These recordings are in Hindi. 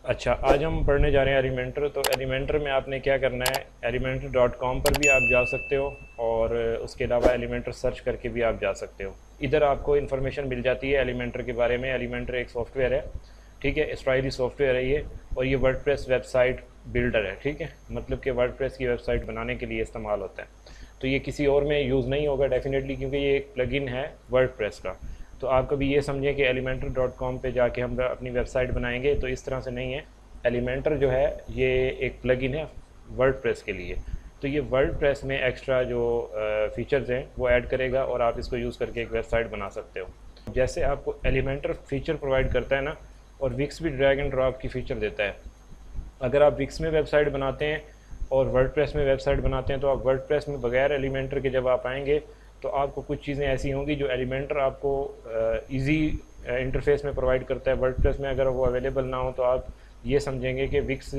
अच्छा, आज हम पढ़ने जा रहे हैं एलिमेंटर। तो एलिमेंटर में आपने क्या करना है, elementor.com पर भी आप जा सकते हो और उसके अलावा एलिमेंटर सर्च करके भी आप जा सकते हो। इधर आपको इन्फॉर्मेशन मिल जाती है एलिमेंटर के बारे में। एलिमेंटर एक सॉफ्टवेयर है, ठीक है, इस्राइली सॉफ्टवेयर है ये, और ये वर्डप्रेस वेबसाइट बिल्डर है, ठीक है, मतलब कि वर्डप्रेस की वेबसाइट बनाने के लिए इस्तेमाल होता है। तो ये किसी और में यूज़ नहीं होगा डेफिनेटली, क्योंकि ये एक प्लगइन है वर्डप्रेस का। तो आप कभी ये समझें कि elementor.com पे जाके हम अपनी वेबसाइट बनाएंगे, तो इस तरह से नहीं है। एलिमेंटर जो है ये एक प्लगइन है वर्डप्रेस के लिए। तो ये वर्डप्रेस में एक्स्ट्रा जो फीचर्स हैं वो ऐड करेगा और आप इसको यूज़ करके एक वेबसाइट बना सकते हो। जैसे आपको एलिमेंटर फीचर प्रोवाइड करता है ना, और विक्स भी ड्रैग एंड ड्रॉप की फ़ीचर देता है। अगर आप विक्स में वेबसाइट बनाते हैं और वर्डप्रेस में वेबसाइट बनाते हैं, तो आप वर्डप्रेस में बगैर एलिमेंटर के जब आप आएंगे तो आपको कुछ चीज़ें ऐसी होंगी जो एलिमेंटर आपको इजी इंटरफेस में प्रोवाइड करता है, वर्डप्रेस में अगर वो अवेलेबल ना हो तो आप ये समझेंगे कि विक्स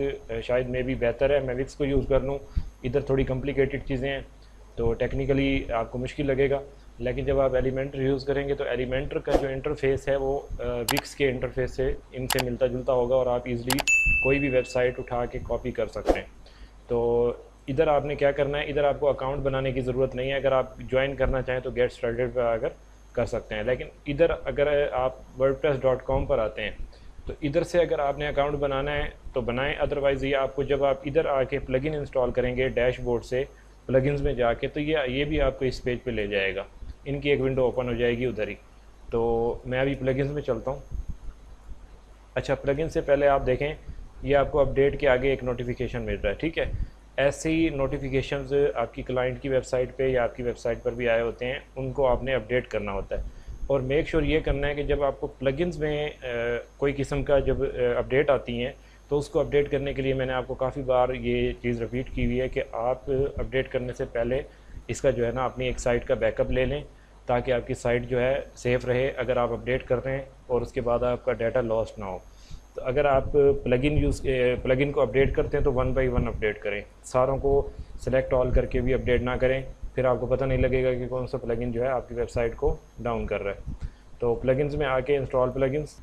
शायद मे भी बेहतर है, मैं विक्स को यूज़ कर लूँ। इधर थोड़ी कॉम्प्लिकेटेड चीज़ें हैं तो टेक्निकली आपको मुश्किल लगेगा, लेकिन जब आप एलिमेंटर यूज़ करेंगे तो एलिमेंटर का जो इंटरफेस है वो विक्स के इंटरफेस से इनसे मिलता जुलता होगा और आप इजीली कोई भी वेबसाइट उठा के कॉपी कर सकते हैं। तो इधर आपने क्या करना है, इधर आपको अकाउंट बनाने की ज़रूरत नहीं है। अगर आप ज्वाइन करना चाहें तो गेट स्टार्टेड पर आकर कर सकते हैं, लेकिन इधर अगर आप wordpress.com पर आते हैं तो इधर से अगर आपने अकाउंट बनाना है तो बनाएं, अदरवाइज़ ये आपको जब आप इधर आके प्लगइन इंस्टॉल करेंगे डैशबोर्ड से प्लगइन्स में जाके, तो ये भी आपको इस पेज पे ले जाएगा। इनकी एक विंडो ओपन हो जाएगी उधर ही। तो मैं अभी प्लगइन्स में चलता हूँ। अच्छा, प्लगइन से पहले आप देखें, ये आपको अपडेट के आगे एक नोटिफिकेशन मिल रहा है, ठीक है। ऐसे ही नोटिफिकेशंस आपकी क्लाइंट की वेबसाइट पे या आपकी वेबसाइट पर भी आए होते हैं, उनको आपने अपडेट करना होता है। और मेक श्योर ये करना है कि जब आपको प्लगइन्स में कोई किस्म का जब अपडेट आती हैं, तो उसको अपडेट करने के लिए मैंने आपको काफ़ी बार ये चीज़ रिपीट की हुई है कि आप अपडेट करने से पहले इसका जो है ना अपनी एक साइट का बैकअप ले लें, ताकि आपकी साइट जो है सेफ़ रहे अगर आप अपडेट कर रहे हैं और उसके बाद आपका डाटा लॉस्ट ना हो। तो अगर आप प्लगइन को अपडेट करते हैं तो वन बाय वन अपडेट करें, सारों को सिलेक्ट ऑल करके भी अपडेट ना करें, फिर आपको पता नहीं लगेगा कि कौन सा प्लगइन जो है आपकी वेबसाइट को डाउन कर रहा है। तो प्लगइन्स में आके इंस्टॉल प्लगइन्स,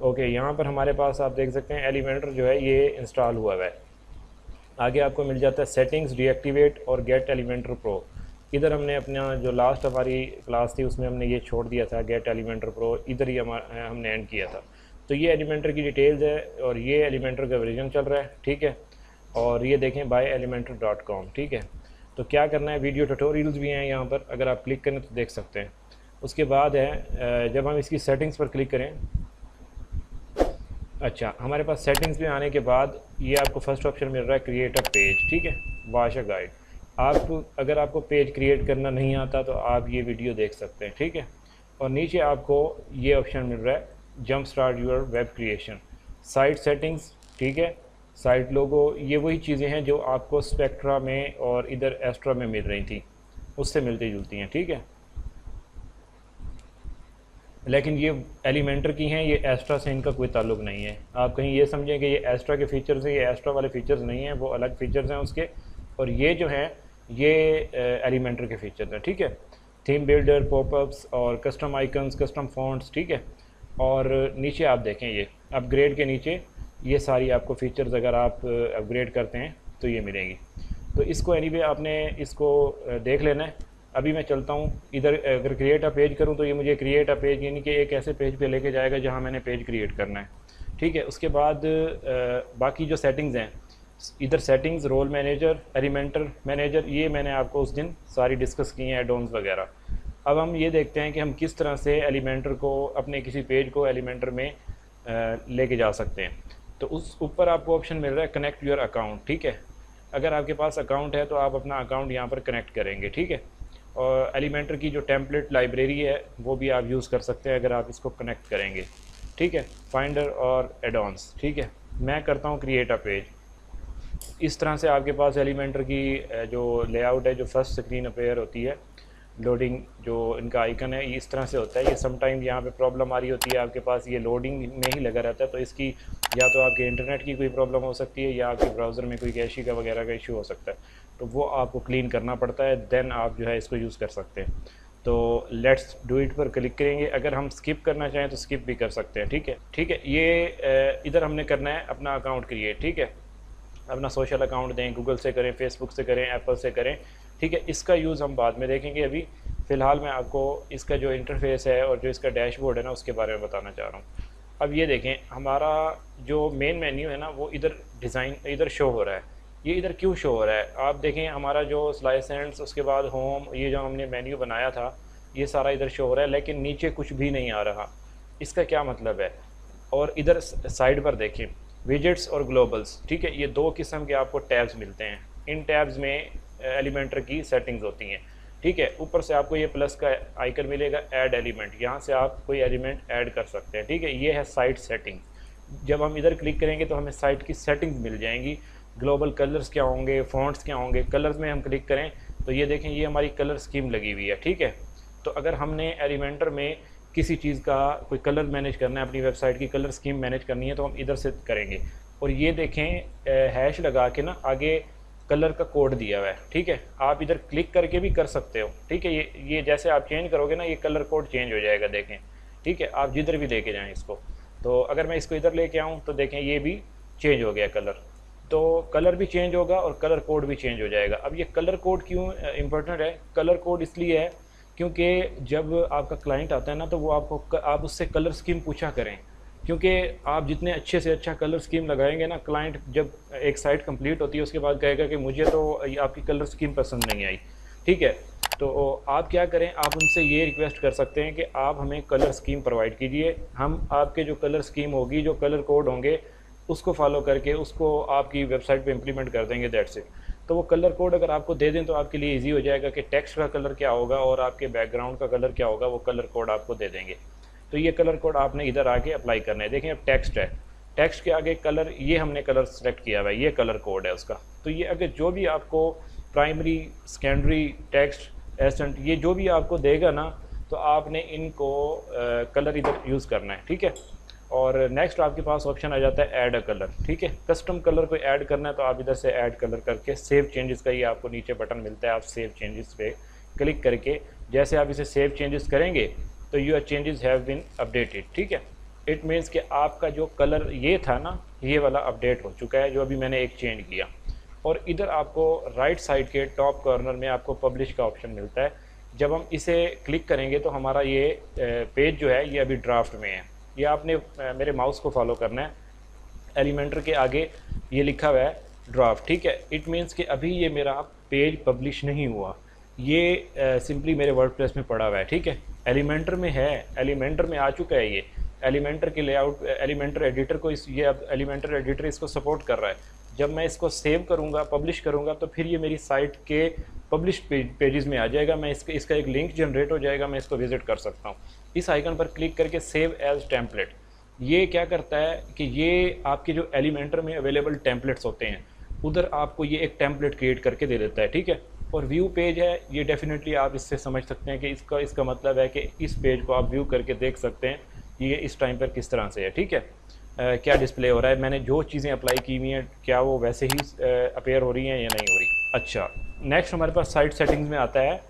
ओके, यहाँ पर हमारे पास आप देख सकते हैं एलिमेंटर जो है ये इंस्टॉल हुआ है। आगे आपको मिल जाता है सेटिंग्स, डीएक्टिवेट और गेट एलिमेंटर प्रो। इधर हमने अपना जो लास्ट हमारी क्लास थी उसमें हमने ये छोड़ दिया था, गेट एलिमेंटर प्रो, इधर ही हमने एंड किया था। तो ये एलिमेंटर की डिटेल्स है और ये एलिमेंटर का वर्जन चल रहा है, ठीक है। और ये देखें elementor.com, ठीक है। तो क्या करना है, वीडियो ट्यूटोरियल्स भी हैं यहाँ पर, अगर आप क्लिक करें तो देख सकते हैं। उसके बाद है जब हम इसकी सेटिंग्स पर क्लिक करें, अच्छा, हमारे पास सेटिंग्स में आने के बाद ये आपको फर्स्ट ऑप्शन मिल रहा है क्रिएट अ पेज, ठीक है, वॉच अ गाइड। आप अगर आपको पेज क्रिएट करना नहीं आता तो आप ये वीडियो देख सकते हैं, ठीक है। और नीचे आपको ये ऑप्शन मिल रहा है jump start your web creation, site settings, ठीक है, साइट लोगो। ये वही चीज़ें हैं जो आपको स्पेक्ट्रा में और इधर एस्ट्रा में मिल रही थी, उससे मिलती जुलती हैं, ठीक है। लेकिन ये एलिमेंटर की हैं, ये एस्ट्रा से इनका कोई ताल्लुक नहीं है। आप कहीं ये समझें कि ये एस्ट्रा के फ़ीचर्स हैं, ये एस्ट्रा वाले फ़ीचर्स नहीं हैं, वो अलग फ़ीचर्स हैं उसके। और ये जो हैं ये एलिमेंटर के फ़ीचर्स हैं, ठीक है। थीम बिल्डर, पॉपअप्स और कस्टम आइकन्स, कस्टम फॉन्ट्स, ठीक है। और नीचे आप देखें ये अपग्रेड के नीचे ये सारी आपको फ़ीचर्स अगर आप अपग्रेड करते हैं तो ये मिलेंगी। तो इसको एनीवे आपने इसको देख लेना है। अभी मैं चलता हूँ इधर, अगर क्रिएट अ पेज करूँ तो ये मुझे क्रिएट अ पेज यानी कि एक ऐसे पेज पे लेके जाएगा जहाँ मैंने पेज क्रिएट करना है, ठीक है। उसके बाद बाकी जो सेटिंग्स हैं, इधर settings, role manager, Elementor manager, ये मैंने आपको उस दिन सारी डिस्कस की हैं, एडॉन्स वगैरह। अब हम ये देखते हैं कि हम किस तरह से एलिमेंटर को अपने किसी पेज को एलिमेंटर में लेके जा सकते हैं। तो उस ऊपर आपको ऑप्शन मिल रहा है कनेक्ट योर अकाउंट, ठीक है। अगर आपके पास अकाउंट है तो आप अपना अकाउंट यहाँ पर कनेक्ट करेंगे, ठीक है। और एलिमेंटर की जो टेम्पलेट लाइब्रेरी है वो भी आप यूज़ कर सकते हैं अगर आप इसको कनेक्ट करेंगे, ठीक है। फाइंडर और एडॉन्स, ठीक है। मैं करता हूँ क्रिएट अ पेज। इस तरह से आपके पास एलिमेंटर की जो लेआउट है, जो फर्स्ट स्क्रीन अपेयर होती है, लोडिंग जो इनका आइकन है, ये इस तरह से होता है। ये समटाइम यहाँ पे प्रॉब्लम आ रही होती है, आपके पास ये लोडिंग में ही लगा रहता है, तो इसकी या तो आपके इंटरनेट की कोई प्रॉब्लम हो सकती है या आपके ब्राउज़र में कोई कैशी का वगैरह का इशू हो सकता है, तो वो आपको क्लीन करना पड़ता है, देन आप जो है इसको यूज़ कर सकते हैं। तो लेट्स डू इट पर क्लिक करेंगे। अगर हम स्किप करना चाहें तो स्किप भी कर सकते हैं। ठीक है, ठीक है। ये इधर हमने करना है अपना अकाउंट क्रिएट। ठीक है, अपना सोशल अकाउंट दें, गूगल से करें, फेसबुक से करें, एप्पल से करें। ठीक है, इसका यूज़ हम बाद में देखेंगे। अभी फ़िलहाल मैं आपको इसका जो इंटरफेस है और जो इसका डैशबोर्ड है ना उसके बारे में बताना चाह रहा हूँ। अब ये देखें, हमारा जो मेन मेन्यू है ना वो इधर डिज़ाइन इधर शो हो रहा है। ये इधर क्यों शो हो रहा है? आप देखें, हमारा जो स्लाइसेंस, उसके बाद होम, ये जो हमने मेन्यू बनाया था ये सारा इधर शो हो रहा है, लेकिन नीचे कुछ भी नहीं आ रहा। इसका क्या मतलब है? और इधर साइड पर देखें, विजेट्स और ग्लोबल्स। ठीक है, ये दो किस्म के आपको टैब्स मिलते हैं। इन टैब्स में एलिमेंटर की सेटिंग्स होती हैं। ठीक है, ऊपर से आपको ये प्लस का आइकन मिलेगा, ऐड एलिमेंट, यहाँ से आप कोई एलिमेंट ऐड कर सकते हैं। ठीक है, ये है साइट सेटिंग। जब हम इधर क्लिक करेंगे तो हमें साइट की सेटिंग्स मिल जाएंगी। ग्लोबल कलर्स क्या होंगे, फॉन्ट्स क्या होंगे। कलर्स में हम क्लिक करें तो ये देखें, ये हमारी कलर स्कीम लगी हुई है। ठीक है, तो अगर हमने एलिमेंटर में किसी चीज़ का कोई कलर मैनेज करना है, अपनी वेबसाइट की कलर स्कीम मैनेज करनी है, तो हम इधर से करेंगे। और ये देखें, हैश लगा के ना आगे कलर का कोड दिया हुआ है। ठीक है, आप इधर क्लिक करके भी कर सकते हो। ठीक है, ये जैसे आप चेंज करोगे ना ये कलर कोड चेंज हो जाएगा, देखें। ठीक है, आप जिधर भी लेके जाएं इसको। तो अगर मैं इसको इधर लेके आऊँ तो देखें ये भी चेंज हो गया कलर। तो कलर भी चेंज होगा और कलर कोड भी चेंज हो जाएगा। अब ये कलर कोड क्यों इम्पोर्टेंट है? कलर कोड इसलिए है क्योंकि जब आपका क्लाइंट आता है ना तो वो आप उससे कलर स्कीम पूछा करें, क्योंकि आप जितने अच्छे से अच्छा कलर स्कीम लगाएंगे ना, क्लाइंट जब एक साइट कंप्लीट होती है उसके बाद कहेगा कि मुझे तो आपकी कलर स्कीम पसंद नहीं आई। ठीक है, तो आप क्या करें, आप उनसे ये रिक्वेस्ट कर सकते हैं कि आप हमें कलर स्कीम प्रोवाइड कीजिए। हम आपके जो कलर स्कीम होगी, जो कलर कोड होंगे, उसको फॉलो करके उसको आपकी वेबसाइट पे इम्प्लीमेंट कर देंगे, दैट्स इट। तो वो कलर कोड अगर आपको दे दें तो आपके लिए इजी हो जाएगा कि टेक्स्ट का कलर क्या होगा और आपके बैकग्राउंड का कलर क्या होगा, वो कलर कोड आपको दे देंगे। तो ये कलर कोड आपने इधर आके अप्लाई करना है। देखें, अब टेक्स्ट है, टेक्स्ट के आगे कलर, ये हमने कलर सेलेक्ट किया हुआ है, ये कलर कोड है उसका। तो ये अगर जो भी आपको प्राइमरी, सेकेंडरी, टेक्स्ट, एसेंट, ये जो भी आपको देगा ना, तो आपने इनको कलर इधर यूज़ करना है। ठीक है, और नेक्स्ट आपके पास ऑप्शन आ जाता है ऐड अ कलर। ठीक है, कस्टम कलर को ऐड करना है तो आप इधर से ऐड कलर करके सेव चेंजेस का ये आपको नीचे बटन मिलता है, आप सेव चेंजेस पे क्लिक करके जैसे आप इसे सेव चेंजेस करेंगे तो your changes have been updated. ठीक है, इट मीन्स कि आपका जो कलर ये था ना, ये वाला अपडेट हो चुका है, जो अभी मैंने एक चेंज किया। और इधर आपको राइट साइड के टॉप कॉर्नर में आपको पब्लिश का ऑप्शन मिलता है। जब हम इसे क्लिक करेंगे तो हमारा ये पेज जो है ये अभी ड्राफ्ट में है। ये आपने मेरे माउस को फॉलो करना है, एलिमेंटर के आगे ये लिखा हुआ है ड्राफ्ट। ठीक है, इट मीन्स कि अभी ये मेरा पेज पब्लिश नहीं हुआ, ये सिंपली मेरे वर्डप्रेस में पड़ा हुआ है। ठीक है, एलिमेंटर में है, एलिमेंटर में आ चुका है। ये एलिमेंटर के लेआउट, एलिमेंटर एडिटर को ये अब एलिमेंटर एडिटर इसको सपोर्ट कर रहा है। जब मैं इसको सेव करूँगा, पब्लिश करूँगा, तो फिर ये मेरी साइट के पब्लिश पेजेस में आ जाएगा। मैं इसका एक लिंक जनरेट हो जाएगा, मैं इसको विजिट कर सकता हूँ। इस आइकन पर क्लिक करके सेव एज टेम्पलेट, ये क्या करता है कि ये आपके जो एलिमेंटर में अवेलेबल टेम्पलेट्स होते हैं उधर आपको ये एक टेम्पलेट क्रिएट करके दे देता है। ठीक है, और व्यू पेज है, ये डेफिनेटली आप इससे समझ सकते हैं कि इसका मतलब है कि इस पेज को आप व्यू करके देख सकते हैं ये इस टाइम पर किस तरह से है। ठीक है, क्या डिस्प्ले हो रहा है, मैंने जो चीज़ें अप्लाई की हुई हैं क्या वो वैसे ही अपेयर हो रही हैं या नहीं हो रही। अच्छा, नेक्स्ट हमारे पास साइट सेटिंग्स में आता है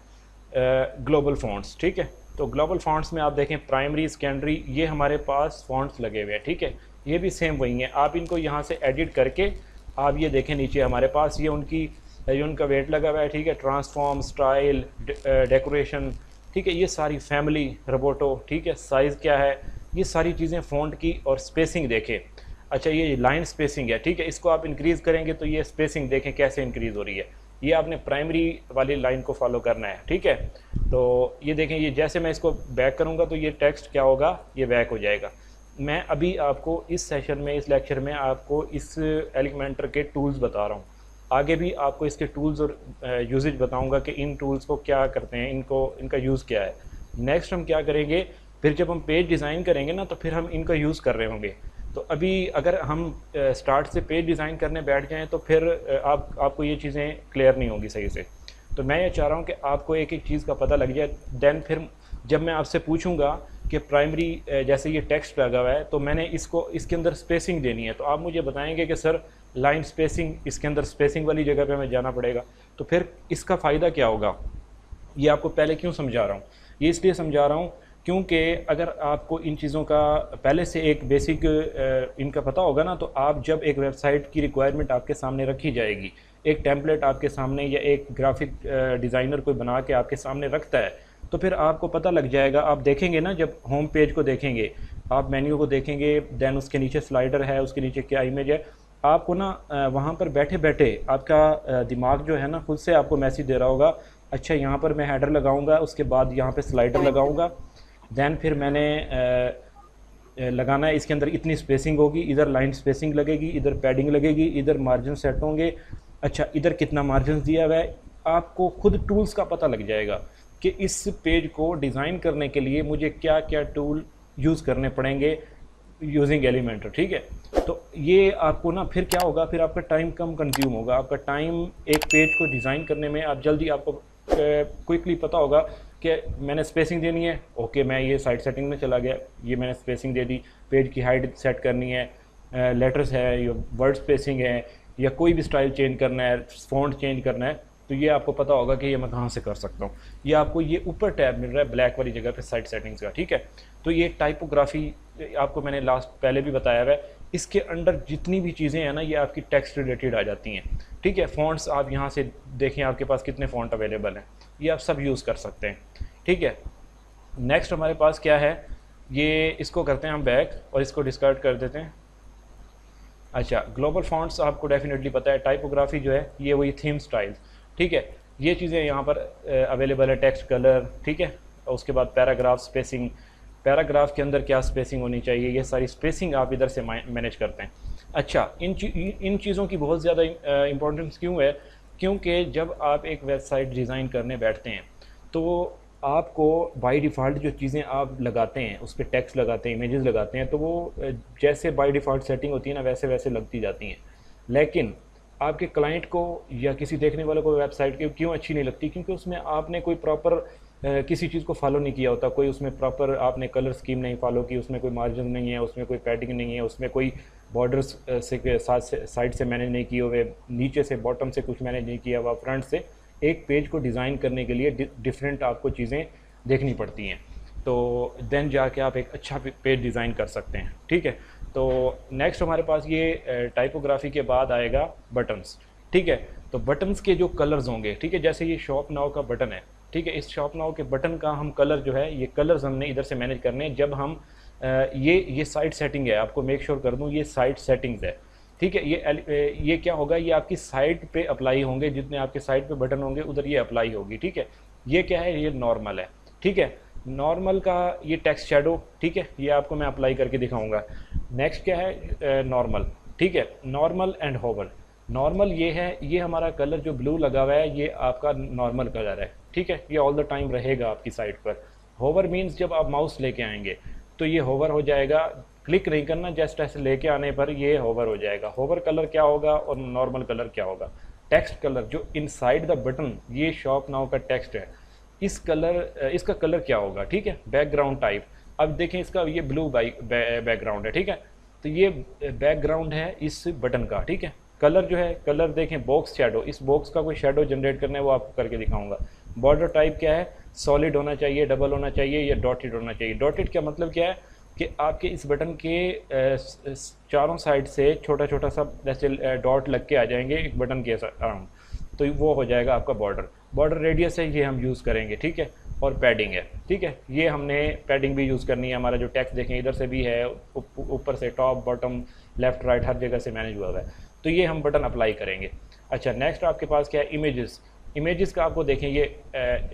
ग्लोबल फॉन्ट्स। ठीक है, तो ग्लोबल फॉन्ट्स में आप देखें प्राइमरी, सेकेंडरी, ये हमारे पास फॉन्ट्स लगे हुए हैं। ठीक है, ये भी सेम वही हैं। आप इनको यहाँ से एडिट करके आप ये देखें नीचे हमारे पास ये उनका वेट लगा हुआ है। ठीक है, ट्रांसफॉर्म, स्टाइल, डेकोरेशन, ठीक है, ये सारी फैमिली, रोबोटो, ठीक है, साइज़ क्या है, ये सारी चीज़ें फ़ॉन्ट की। और स्पेसिंग देखें, अच्छा ये लाइन स्पेसिंग है। ठीक है, इसको आप इंक्रीज़ करेंगे तो ये स्पेसिंग देखें कैसे इंक्रीज़ हो रही है। ये आपने प्राइमरी वाली लाइन को फॉलो करना है। ठीक है, तो ये देखें, ये जैसे मैं इसको बैक करूँगा तो ये टेक्स्ट क्या होगा, ये बैक हो जाएगा। मैं अभी आपको इस सेशन में, इस लेक्चर में आपको इस एलिमेंटर के टूल्स बता रहा हूँ। आगे भी आपको इसके टूल्स और यूजेज बताऊँगा कि इन टूल्स को क्या करते हैं, इनका यूज़ क्या है। नेक्स्ट हम क्या करेंगे, फिर जब हम पेज डिज़ाइन करेंगे ना तो फिर हम इनका यूज़ कर रहे होंगे। तो अभी अगर हम स्टार्ट से पेज डिज़ाइन करने बैठ जाएं तो फिर आपको ये चीज़ें क्लियर नहीं होंगी सही से। तो मैं ये चाह रहा हूँ कि आपको एक एक चीज़ का पता लग जाए। देन फिर जब मैं आपसे पूछूंगा कि प्राइमरी, जैसे ये टेक्स्ट लगा हुआ है तो मैंने इसके अंदर स्पेसिंग देनी है, तो आप मुझे बताएंगे कि सर लाइन स्पेसिंग, इसके अंदर स्पेसिंग वाली जगह पे हमें जाना पड़ेगा। तो फिर इसका फ़ायदा क्या होगा, ये आपको पहले क्यों समझा रहा हूँ। ये इसलिए समझा रहा हूँ क्योंकि अगर आपको इन चीज़ों का पहले से एक बेसिक इनका पता होगा ना, तो आप जब एक वेबसाइट की रिक्वायरमेंट आपके सामने रखी जाएगी, एक टेम्पलेट आपके सामने या एक ग्राफिक डिज़ाइनर कोई बना के आपके सामने रखता है, तो फिर आपको पता लग जाएगा। आप देखेंगे ना, जब होम पेज को देखेंगे, आप मेन्यू को देखेंगे, देन उसके नीचे स्लाइडर है, उसके नीचे क्या इमेज है, आपको ना वहाँ पर बैठे बैठे आपका दिमाग जो है ना खुद से आपको मैसेज दे रहा होगा, अच्छा यहाँ पर मैं हेडर लगाऊंगा, उसके बाद यहाँ पे स्लाइडर लगाऊंगा, देन फिर मैंने लगाना है, इसके अंदर इतनी स्पेसिंग होगी, इधर लाइन स्पेसिंग लगेगी, इधर पैडिंग लगेगी, इधर मार्जिन सेट होंगे, अच्छा इधर कितना मार्जिन दिया हुआ है। आपको खुद टूल्स का पता लग जाएगा कि इस पेज को डिज़ाइन करने के लिए मुझे क्या क्या टूल यूज़ करने पड़ेंगे यूजिंग एलिमेंटर, ठीक है। तो ये आपको ना फिर क्या होगा, फिर आपका टाइम कम कंज्यूम होगा, आपका टाइम एक पेज को डिज़ाइन करने में आप जल्दी, आपको क्विकली पता होगा कि मैंने स्पेसिंग देनी है, ओके मैं ये साइड सेटिंग में चला गया, ये मैंने स्पेसिंग दे दी, पेज की हाइट सेट करनी है, लेटर्स है या वर्ड स्पेसिंग है या कोई भी स्टाइल चेंज करना है, फ़ॉन्ट चेंज करना है, तो ये आपको पता होगा कि ये मैं कहाँ से कर सकता हूँ। ये आपको ये ऊपर टैब मिल रहा है ब्लैक वाली जगह पे साइड सेटिंग्स का, ठीक है। तो ये टाइपोग्राफी आपको मैंने पहले भी बताया हुआ है, इसके अंदर जितनी भी चीज़ें हैं ना, ये आपकी टेक्स्ट रिलेटेड आ जाती हैं, ठीक है। फ़ॉन्ट्स आप यहाँ से देखें, आपके पास कितने फ़ॉन्ट अवेलेबल हैं, ये आप सब यूज़ कर सकते हैं, ठीक है। नेक्स्ट हमारे पास क्या है, ये इसको करते हैं हम बैक और इसको डिस्कार्ड कर देते हैं। अच्छा, ग्लोबल फ़ॉन्ट्स आपको डेफिनेटली पता है, टाइपोग्राफी जो है ये वही थीम स्टाइल्स, ठीक है। ये चीज़ें यहाँ पर अवेलेबल है, टेक्स्ट कलर, ठीक है। उसके बाद पैराग्राफ स्पेसिंग, पैराग्राफ के अंदर क्या स्पेसिंग होनी चाहिए, ये सारी स्पेसिंग आप इधर से मैनेज करते हैं। अच्छा, इन चीज़ों की बहुत ज़्यादा इम्पोर्टेंस क्यों है, क्योंकि जब आप एक वेबसाइट डिज़ाइन करने बैठते हैं तो आपको बाय डिफ़ॉल्ट जो चीज़ें आप लगाते हैं, उस पर टेक्स्ट लगाते हैं, इमेजेस लगाते हैं, तो वो जैसे बाय डिफ़ॉल्ट सेटिंग होती है ना, वैसे वैसे लगती जाती हैं। लेकिन आपके क्लाइंट को या किसी देखने वाले को वेबसाइट की क्यों अच्छी नहीं लगती, क्योंकि उसमें आपने कोई प्रॉपर किसी चीज़ को फॉलो नहीं किया होता, कोई उसमें प्रॉपर आपने कलर स्कीम नहीं फॉलो की, उसमें कोई मार्जिन नहीं है, उसमें कोई पैडिंग नहीं है, उसमें कोई बॉर्डर्स से साइड से मैनेज नहीं किए हुए, नीचे से बॉटम से कुछ मैनेज नहीं किया हुआ, फ्रंट से। एक पेज को डिज़ाइन करने के लिए डिफरेंट आपको चीज़ें देखनी पड़ती हैं, तो देन जाके आप एक अच्छा पेज डिज़ाइन कर सकते हैं, ठीक है। तो नेक्स्ट हमारे पास ये टाइपोग्राफी के बाद आएगा बटन्स, ठीक है। तो बटन्स के जो कलर्स होंगे, ठीक है, जैसे ये शॉप नाउ का बटन है, ठीक है, इस शॉप नाउ के बटन का हम कलर जो है, ये कलर्स हमने इधर से मैनेज करने हैं। जब हम ये साइड सेटिंग है, आपको मेक श्योर कर दूँ, ये साइड सेटिंग्स है, ठीक है। ये क्या होगा, ये आपकी साइड पे अप्लाई होंगे, जितने आपके साइड पे बटन होंगे उधर ये अप्लाई होगी, ठीक है। ये क्या है, ये नॉर्मल है, ठीक है। नॉर्मल का ये टेक्स्ट शेडो, ठीक है, ये आपको मैं अप्लाई करके दिखाऊंगा। नेक्स्ट क्या है, नॉर्मल, ठीक है, नॉर्मल एंड होवर। नॉर्मल ये है, ये हमारा कलर जो ब्लू लगा हुआ है, ये आपका नॉर्मल कलर है, ठीक है, ये ऑल द टाइम रहेगा आपकी साइड पर। होवर मीन्स जब आप माउस लेके आएंगे तो ये होवर हो जाएगा, क्लिक नहीं करना, जस्ट ऐसे लेके आने पर ये होवर हो जाएगा। होवर कलर क्या होगा और नॉर्मल कलर क्या होगा। टेक्स्ट कलर जो इनसाइड द बटन, ये शॉप नाउ का टेक्स्ट है, इसका कलर क्या होगा, ठीक है। बैकग्राउंड टाइप, अब देखें इसका ये ब्लू बैकग्राउंड है, ठीक है, तो ये बैकग्राउंड है इस बटन का, ठीक है। कलर जो है, कलर देखें बॉक्स शेडो, इस बॉक्स का कोई शेडो जनरेट करना है वो आपको करके दिखाऊंगा। बॉर्डर टाइप क्या है, सॉलिड होना चाहिए, डबल होना चाहिए या डॉटेड होना चाहिए। डॉटेड का मतलब क्या है कि आपके इस बटन के चारों साइड से छोटा छोटा सा जैसे डॉट लग के आ जाएंगे एक बटन के अराउंड, तो वो हो जाएगा आपका बॉर्डर। बॉर्डर रेडियस है, ये हम यूज़ करेंगे, ठीक है। और पैडिंग है, ठीक है, ये हमने पैडिंग भी यूज़ करनी है। हमारा जो टेक्स्ट देखें इधर से भी है, ऊपर से टॉप बॉटम लेफ़्ट राइट हर जगह से मैनेज हुआ है, तो ये हम बटन अप्लाई करेंगे। अच्छा, नेक्स्ट आपके पास क्या है, इमेजेस। इमेजेस का आपको देखें ये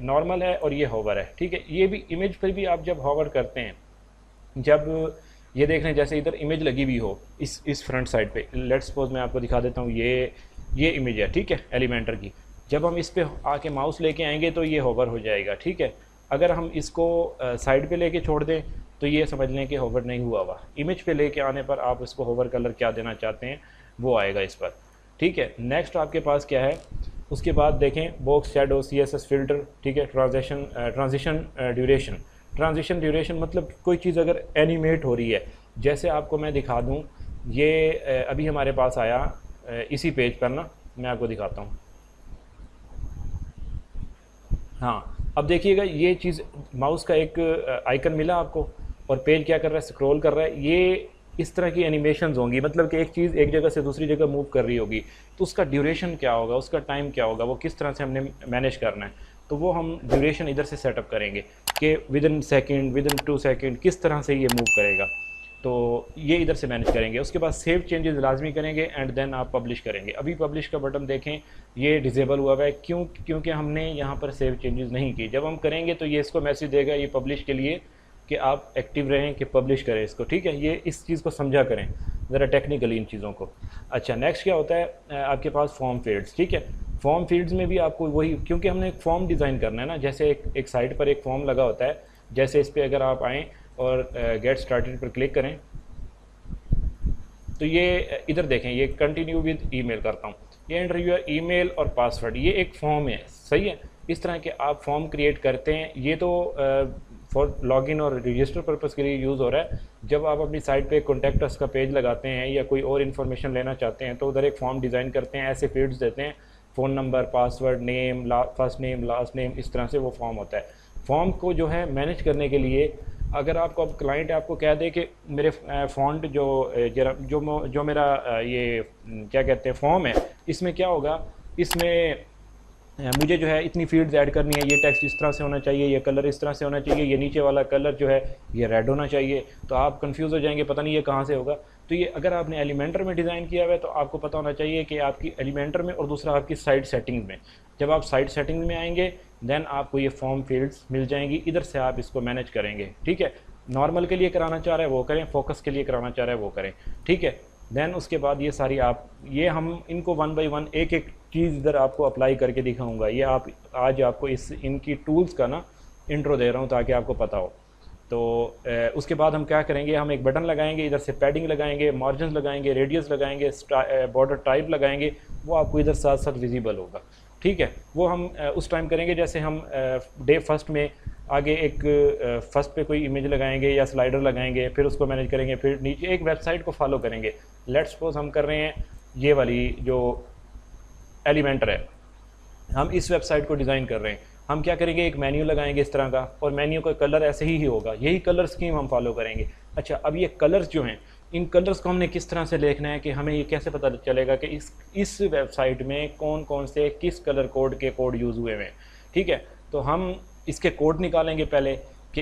नॉर्मल है और ये होवर है, ठीक है। ये भी इमेज पर भी आप जब होवर करते हैं, जब ये देख रहे हैं जैसे इधर इमेज लगी हुई हो इस फ्रंट साइड पे, लेट्स सपोज मैं आपको दिखा देता हूँ, ये इमेज है, ठीक है, एलिमेंटर की। जब हम इस पे आके माउस लेके आएंगे तो ये होवर हो जाएगा, ठीक है। अगर हम इसको साइड पे लेके छोड़ दें तो ये समझ लें कि होवर नहीं हुआ हुआ। इमेज पे लेके आने पर आप इसको होवर कलर क्या देना चाहते हैं वो आएगा इस पर, ठीक है। नेक्स्ट आपके पास क्या है, उसके बाद देखें बॉक्स शेडो, CSS फिल्टर, ठीक है, ट्रांजिशन ड्यूरेशन। ट्रांजिशन ड्यूरेशन मतलब कोई चीज़ अगर एनिमेट हो रही है, जैसे आपको मैं दिखा दूं, ये अभी हमारे पास आया इसी पेज पर ना, मैं आपको दिखाता हूं। हाँ, अब देखिएगा ये चीज़, माउस का एक आइकन मिला आपको और पेज क्या कर रहा है, स्क्रॉल कर रहा है। ये इस तरह की एनिमेशंस होंगी, मतलब कि एक चीज़ एक जगह से दूसरी जगह मूव कर रही होगी, तो उसका ड्यूरेशन क्या होगा, उसका टाइम क्या होगा, वो किस तरह से हमने मैनेज करना है, तो वो हम ड्यूरेशन इधर से सेटअप करेंगे कि with in second, with in 2 second किस तरह से ये मूव करेगा, तो ये इधर से मैनेज करेंगे। उसके बाद सेव चेंजेस लाजमी करेंगे एंड देन आप पब्लिश करेंगे। अभी पब्लिश का बटन देखें ये डिसेबल हुआ है, क्योंकि हमने यहाँ पर सेव चेंजेस नहीं की। जब हम करेंगे तो ये इसको मैसेज देगा ये पब्लिश के लिए कि आप एक्टिव रहें, कि पब्लिश करें इसको, ठीक है। ये इस चीज़ को समझा करें ज़रा टेक्निकली इन चीज़ों को। अच्छा, नेक्स्ट क्या होता है आपके पास फॉर्म फील्ड्स, ठीक है। फॉर्म फील्ड्स में भी आपको वही, क्योंकि हमने एक फॉर्म डिज़ाइन करना है ना, जैसे एक साइट पर एक फॉर्म लगा होता है, जैसे इस पर अगर आप आएँ और गेट स्टार्टेड पर क्लिक करें तो ये इधर देखें, ये कंटिन्यू विद ईमेल करता हूँ, ये एंटर योर ईमेल और पासवर्ड, ये एक फॉर्म है, सही है। इस तरह के आप फॉर्म क्रिएट करते हैं। ये तो फॉर लॉगिन और रजिस्टर पर्पस के लिए यूज़ हो रहा है। जब आप अपनी साइट पे कॉन्टैक्ट अस का पेज लगाते हैं या कोई और इन्फॉर्मेशन लेना चाहते हैं तो उधर एक फॉर्म डिज़ाइन करते हैं, ऐसे फील्ड्स देते हैं, phone number, password, name, first name, last name, इस तरह से वो फॉर्म होता है। फॉर्म को जो है मैनेज करने के लिए, अगर आपको अब क्लाइंट आपको कह दे कि मेरे फ़ॉन्ट जो मेरा ये क्या कहते हैं फॉर्म है, इसमें क्या होगा, इसमें मुझे जो है इतनी फील्ड्स ऐड करनी है, ये टेक्स्ट इस तरह से होना चाहिए, ये कलर इस तरह से होना चाहिए, ये नीचे वाला कलर जो है ये रेड होना चाहिए, तो आप कंफ्यूज हो जाएंगे, पता नहीं ये कहाँ से होगा। तो ये अगर आपने एलिमेंटर में डिज़ाइन किया हुआ है तो आपको पता होना चाहिए कि आपकी एलिमेंटर में, और दूसरा आपकी साइट सेटिंग्स में। जब आप साइट सेटिंग्स में आएंगे देन आपको ये फॉर्म फील्ड्स मिल जाएंगी, इधर से आप इसको मैनेज करेंगे, ठीक है। नॉर्मल के लिए कराना चाह रहे हैं वो करें, फोकस के लिए कराना चाह रहे हैं वो करें, ठीक है। देन उसके बाद ये सारी ये हम इनको 1 बाय 1 एक एक चीज़ इधर आपको अप्लाई करके दिखाऊंगा। ये आज आपको इनकी टूल्स का ना इंट्रो दे रहा हूँ ताकि आपको पता हो। तो उसके बाद हम क्या करेंगे, हम एक बटन लगाएंगे, इधर से पैडिंग लगाएंगे, मार्जिन लगाएंगे, रेडियस लगाएंगे, बॉर्डर टाइप लगाएंगे, वो आपको इधर साथ साथ विजिबल होगा, ठीक है। वो हम उस टाइम करेंगे जैसे हम डे फर्स्ट में आगे एक फर्स्ट पे कोई इमेज लगाएंगे या स्लाइडर लगाएंगे, फिर उसको मैनेज करेंगे, फिर नीचे एक वेबसाइट को फॉलो करेंगे। लेट्स सपोज हम कर रहे हैं ये वाली जो एलिमेंटर है, हम इस वेबसाइट को डिज़ाइन कर रहे हैं। हम क्या करेंगे, एक मेन्यू लगाएंगे इस तरह का, और मेन्यू का कलर ऐसे ही होगा, यही कलर स्कीम हम फॉलो करेंगे। अच्छा, अब ये कलर्स जो हैं, इन कलर्स को हमने किस तरह से देखना है कि हमें ये कैसे पता चलेगा कि इस वेबसाइट में कौन कौन से किस कलर कोड के कोड यूज़ हुए हैं, ठीक है। तो हम इसके कोड निकालेंगे पहले कि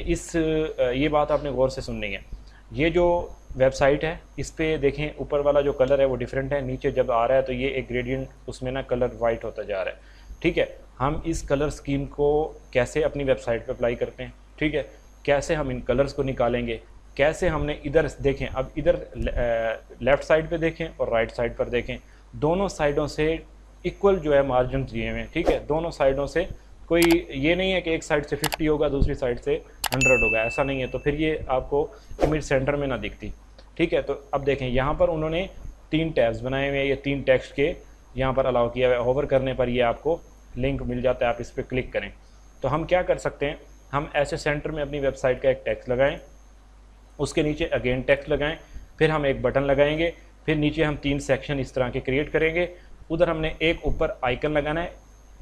ये बात आपने गौर से सुननी है। ये जो वेबसाइट है इस पर देखें, ऊपर वाला जो कलर है वो डिफरेंट है, नीचे जब आ रहा है तो ये एक ग्रेडियंट उसमें ना कलर वाइट होता जा रहा है, ठीक है। हम इस कलर स्कीम को कैसे अपनी वेबसाइट पे अप्लाई करते हैं, ठीक है, कैसे हम इन कलर्स को निकालेंगे, कैसे हमने इधर देखें, अब इधर लेफ़्ट साइड पे देखें और राइट साइड पर देखें, दोनों साइडों से इक्वल जो है मार्जिन दिए हुए हैं, ठीक है। दोनों साइडों से, कोई ये नहीं है कि एक साइड से 50 होगा दूसरी साइड से 100 होगा, ऐसा नहीं है, तो फिर ये आपको इमेज सेंटर में ना दिखती, ठीक है। तो अब देखें यहाँ पर उन्होंने 3 टैब्स बनाए हुए हैं, ये 3 टेक्स्ट के यहाँ पर अलाउ किया हुआ है। होवर करने पर ये आपको लिंक मिल जाता है, आप इस पर क्लिक करें। तो हम क्या कर सकते हैं, हम ऐसे सेंटर में अपनी वेबसाइट का एक टेक्स्ट लगाएं, उसके नीचे अगेन टेक्स्ट लगाएं, फिर हम एक बटन लगाएंगे, फिर नीचे हम 3 सेक्शन इस तरह के क्रिएट करेंगे। उधर हमने एक ऊपर आइकन लगाना है,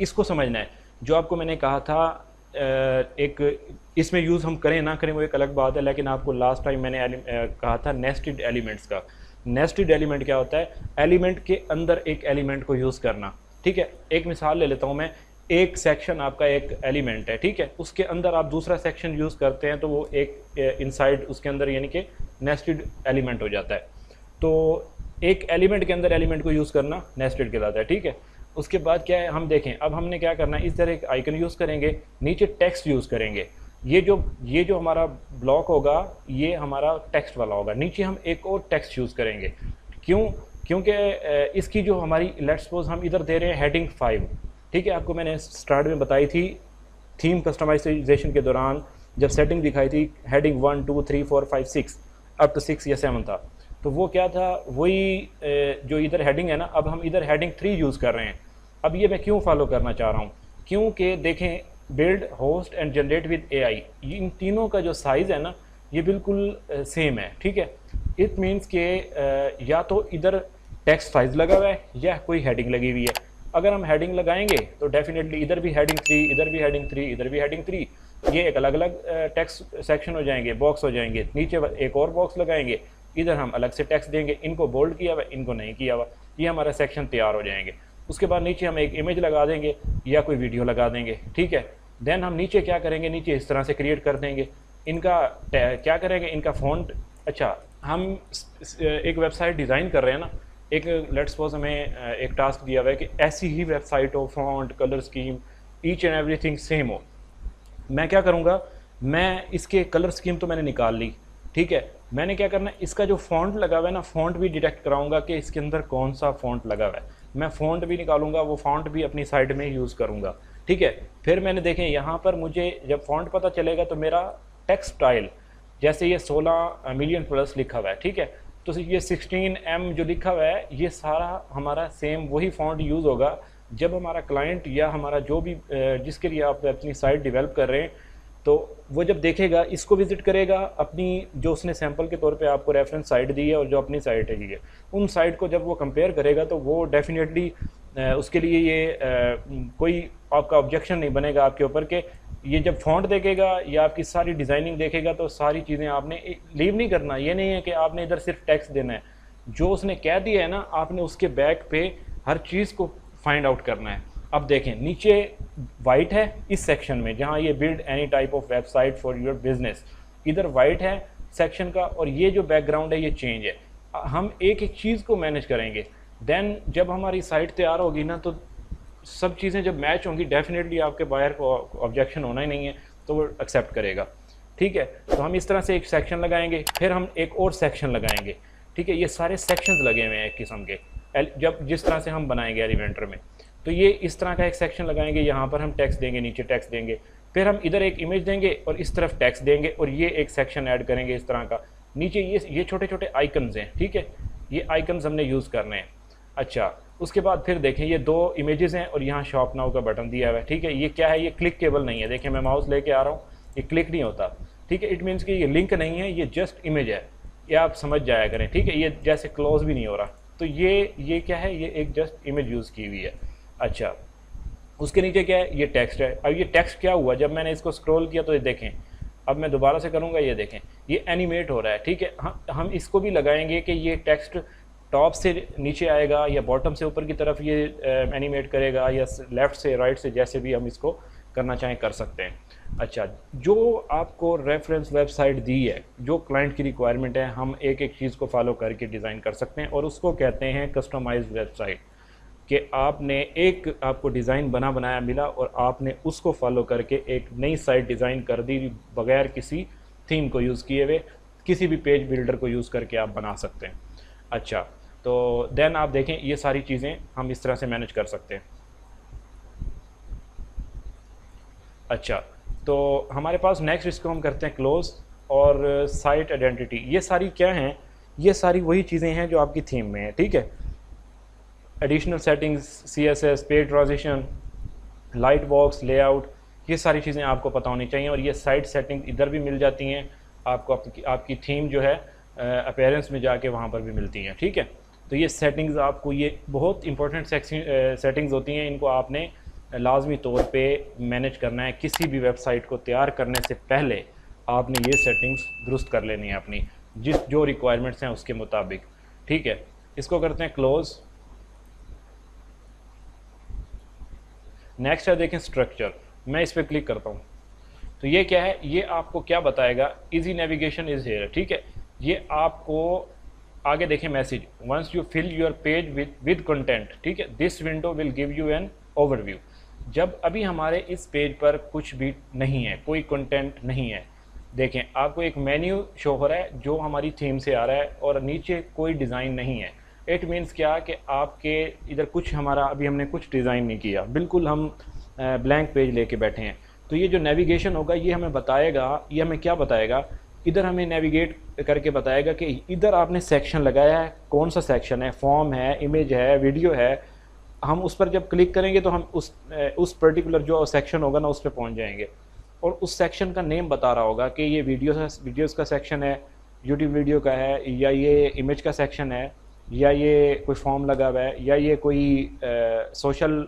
इसको समझना है। जो आपको मैंने कहा था एक इसमें यूज़ हम करें ना करें वो एक अलग बात है, लेकिन आपको लास्ट टाइम मैंने कहा था नेस्टेड एलिमेंट्स का। नेस्टेड एलिमेंट क्या होता है, एलिमेंट के अंदर एक एलिमेंट को यूज़ करना, ठीक है। एक मिसाल ले लेता हूँ मैं, एक सेक्शन आपका एक एलिमेंट है, ठीक है, उसके अंदर आप दूसरा सेक्शन यूज़ करते हैं तो वो एक इनसाइड उसके अंदर यानी कि नेस्टेड एलिमेंट हो जाता है। तो एक एलिमेंट के अंदर एलिमेंट को यूज़ करना नेस्टेड कहलाता है, ठीक है। उसके बाद क्या है, हम देखें, अब हमने क्या करना है, इस तरह एक आइकन यूज़ करेंगे, नीचे टेक्स्ट यूज़ करेंगे। ये जो हमारा ब्लॉक होगा ये हमारा टेक्स्ट वाला होगा, नीचे हम एक और टेक्स्ट यूज़ करेंगे। क्योंकि इसकी जो हमारी, लेट्स सपोज हम इधर दे रहे हैं हेडिंग 5, ठीक है। आपको मैंने स्टार्ट में बताई थी थीम कस्टमाइजेशन के दौरान जब सेटिंग दिखाई थी, हेडिंग 1 2 3 4 5 6 अप टू 6 या 7 था। तो वो क्या था, वही जो इधर हेडिंग है ना, अब हम इधर हेडिंग 3 यूज़ कर रहे हैं। अब ये मैं क्यों फॉलो करना चाह रहा हूँ, क्योंकि देखें, build, host and generate with AI, इन तीनों का जो साइज़ है ना ये बिल्कुल सेम है, ठीक है। इट मीन्स के या तो इधर टेक्स्ट साइज़ लगा हुआ है या कोई हेडिंग लगी हुई है। अगर हम हेडिंग लगाएंगे तो डेफिनेटली इधर भी हेडिंग 3, इधर भी हेडिंग 3, इधर भी हेडिंग 3, ये एक अलग अलग टेक्स्ट सेक्शन हो जाएंगे, बॉक्स हो जाएंगे। नीचे एक और बॉक्स लगाएंगे, इधर हम अलग से टेक्स्ट देंगे, इनको बोल्ड किया हुआ, इनको नहीं किया हुआ, ये हमारा सेक्शन तैयार हो जाएंगे। उसके बाद नीचे हम एक इमेज लगा देंगे या कोई वीडियो लगा देंगे, ठीक है। देन हम नीचे क्या करेंगे, नीचे इस तरह से क्रिएट कर देंगे। इनका क्या करेंगे, इनका फ़ॉन्ट, अच्छा हम एक वेबसाइट डिज़ाइन कर रहे हैं ना, एक लेट्स सपोज हमें एक टास्क दिया हुआ है कि ऐसी ही वेबसाइट हो, font, colour scheme, each and everything same हो। मैं क्या करूँगा, मैं इसके कलर स्कीम तो मैंने निकाल ली, ठीक है। मैंने क्या करना है, इसका जो फ़ॉन्ट लगा हुआ है ना, फ़ॉन्ट भी डिटेक्ट कराऊंगा कि इसके अंदर कौन सा फ़ॉन्ट लगा हुआ है। मैं फ़ॉन्ट भी निकालूंगा, वो फ़ॉन्ट भी अपनी साइड में यूज़ करूँगा, ठीक है। फिर मैंने देखें यहाँ पर मुझे जब फ़ॉन्ट पता चलेगा तो मेरा टेक्स्ट स्टाइल, जैसे ये 16 मिलियन प्लस लिखा हुआ है, ठीक है, तो ये 16M जो लिखा हुआ है, ये सारा हमारा सेम वही फ़ॉन्ट यूज़ होगा जब हमारा क्लाइंट या हमारा जो भी जिसके लिए आप अपनी साइट डेवलप कर रहे हैं, तो वो जब देखेगा, इसको विज़िट करेगा, अपनी जो उसने सैंपल के तौर पे आपको रेफरेंस साइट दी है और जो अपनी साइट है ये, उन साइट को जब वो कंपेयर करेगा तो वो डेफिनेटली उसके लिए ये कोई आपका ऑब्जेक्शन नहीं बनेगा आपके ऊपर के ये जब फ़ॉन्ट देखेगा या आपकी सारी डिज़ाइनिंग देखेगा तो सारी चीज़ें आपने लीव नहीं करना। ये नहीं है कि आपने इधर सिर्फ टेक्स्ट देना है, जो उसने कह दिया है ना, आपने उसके बैक पे हर चीज़ को फाइंड आउट करना है। अब देखें नीचे वाइट है इस सेक्शन में, जहाँ ये build any type of website for your business, इधर वाइट है सेक्शन का, और ये जो बैकग्राउंड है ये चेंज है। हम एक एक चीज़ को मैनेज करेंगे। देन जब हमारी साइट तैयार होगी ना, तो सब चीज़ें जब मैच होंगी, डेफिनेटली आपके बायर को ऑब्जेक्शन होना ही नहीं है, तो वो एक्सेप्ट करेगा, ठीक है। तो हम इस तरह से एक सेक्शन लगाएंगे, फिर हम एक और सेक्शन लगाएंगे, ठीक है। ये सारे सेक्शंस लगे हुए हैं एक किस्म के, जब जिस तरह से हम बनाएंगे एलिमेंटर में, तो ये इस तरह का एक सेक्शन लगाएंगे। यहाँ पर हम टेक्स्ट देंगे, नीचे टेक्स्ट देंगे, फिर हम इधर एक इमेज देंगे और इस तरफ टेक्स्ट देंगे, और ये एक सेक्शन ऐड करेंगे इस तरह का। नीचे ये छोटे छोटे आइकन्स हैं, ठीक है, ये आइकन्स हमने यूज़ करने हैं। अच्छा, उसके बाद फिर देखें ये 2 इमेजेस हैं और यहाँ शॉप नाउ का बटन दिया हुआ है, ठीक है। ये क्या है, ये क्लिक केबल नहीं है, देखिए मैं माउस लेके आ रहा हूँ, ये क्लिक नहीं होता, ठीक है। इट मीन्स कि ये लिंक नहीं है, ये जस्ट इमेज है, ये आप समझ जाया करें, ठीक है। ये जैसे क्लोज भी नहीं हो रहा, तो ये क्या है, ये एक जस्ट इमेज यूज़ की हुई है। अच्छा, उसके नीचे क्या है, ये टेक्स्ट है। अब ये टेक्स्ट क्या हुआ, जब मैंने इसको स्क्रॉल किया तो ये देखें, अब मैं दोबारा से करूँगा, ये देखें ये एनिमेट हो रहा है, ठीक है। हम इसको भी लगाएंगे कि ये टेक्स्ट टॉप से नीचे आएगा या बॉटम से ऊपर की तरफ ये एनिमेट करेगा, या लेफ़्ट से राइट से, जैसे भी हम इसको करना चाहें कर सकते हैं। अच्छा, जो आपको रेफरेंस वेबसाइट दी है, जो क्लाइंट की रिक्वायरमेंट है, हम एक एक चीज़ को फॉलो करके डिज़ाइन कर सकते हैं, और उसको कहते हैं कस्टमाइज्ड वेबसाइट। कि आपने एक आपको डिज़ाइन बनाया मिला और आपने उसको फॉलो करके एक नई साइट डिज़ाइन कर दी, बगैर किसी थीम को यूज़ किए हुए, किसी भी पेज बिल्डर को यूज़ करके आप बना सकते हैं। अच्छा, तो देन आप देखें ये सारी चीज़ें हम इस तरह से मैनेज कर सकते हैं। अच्छा, तो हमारे पास नेक्स्ट इसको हम करते हैं क्लोज, और साइट आइडेंटिटी। ये सारी क्या हैं, ये सारी वही चीज़ें हैं जो आपकी थीम में है, ठीक है। Additional settings, CSS, page transition, light box, layout, ये सारी चीज़ें आपको पता होनी चाहिए। और ये साइट सेटिंग इधर भी मिल जाती हैं आपको, आपकी थीम जो है अपीयरेंस में जाके वहाँ पर भी मिलती हैं, ठीक है। तो ये सेटिंग्स आपको, ये बहुत इंपॉर्टेंट सेटिंग्स होती हैं, इनको आपने लाजमी तौर पे मैनेज करना है। किसी भी वेबसाइट को तैयार करने से पहले आपने ये सेटिंग्स दुरुस्त कर लेनी है अपनी, जो रिक्वायरमेंट्स हैं उसके मुताबिक, ठीक है। इसको करते हैं क्लोज़। नेक्स्ट है देखें स्ट्रक्चर, मैं इस पर क्लिक करता हूँ तो ये क्या है, ये आपको क्या बताएगा, इजी नेविगेशन इज़ हेयर, ठीक है। ये आपको आगे देखें message, once you fill your page with content, ठीक है, this window will give you an overview. जब अभी हमारे इस पेज पर कुछ भी नहीं है, कोई कंटेंट नहीं है, देखें आपको एक मेन्यू शो हो रहा है जो हमारी थीम से आ रहा है, और नीचे कोई डिज़ाइन नहीं है। इट मीन्स क्या कि आपके इधर कुछ हमारा अभी हमने कुछ डिज़ाइन नहीं किया, बिल्कुल हम ब्लैंक पेज लेके बैठे हैं। तो ये जो नेविगेशन होगा ये हमें बताएगा, ये हमें क्या बताएगा, इधर हमें नेविगेट करके बताएगा कि इधर आपने सेक्शन लगाया है, कौन सा सेक्शन है, फॉर्म है, इमेज है, वीडियो है। हम उस पर जब क्लिक करेंगे तो हम उस पर्टिकुलर जो सेक्शन होगा ना उस पर पहुँच जाएंगे, और उस सेक्शन का नेम बता रहा होगा कि ये वीडियोज़ का सेक्शन है, यूट्यूब वीडियो का है, या ये इमेज का सेक्शन है, या ये कोई फॉर्म लगा हुआ है, या ये कोई सोशल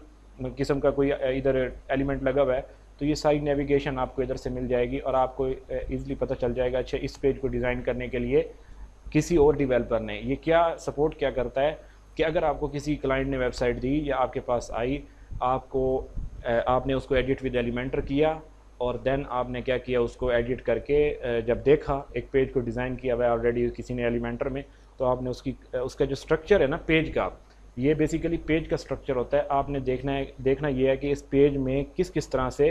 किस्म का कोई इधर एलिमेंट लगा हुआ है, तो ये सारी नेविगेशन आपको इधर से मिल जाएगी और आपको ईज़िली पता चल जाएगा अच्छा इस पेज को डिज़ाइन करने के लिए किसी और डेवलपर ने ये क्या सपोर्ट क्या करता है कि अगर आपको किसी क्लाइंट ने वेबसाइट दी या आपके पास आई, आपको आपने उसको एडिट विद एलिमेंटर किया और देन आपने क्या किया, उसको एडिट करके जब देखा एक पेज को डिज़ाइन किया हुआ है ऑलरेडी किसी ने एलिमेंटर में, तो आपने उसका जो स्ट्रक्चर है ना पेज का, ये बेसिकली पेज का स्ट्रक्चर होता है। आपने देखना ये है कि इस पेज में किस किस तरह से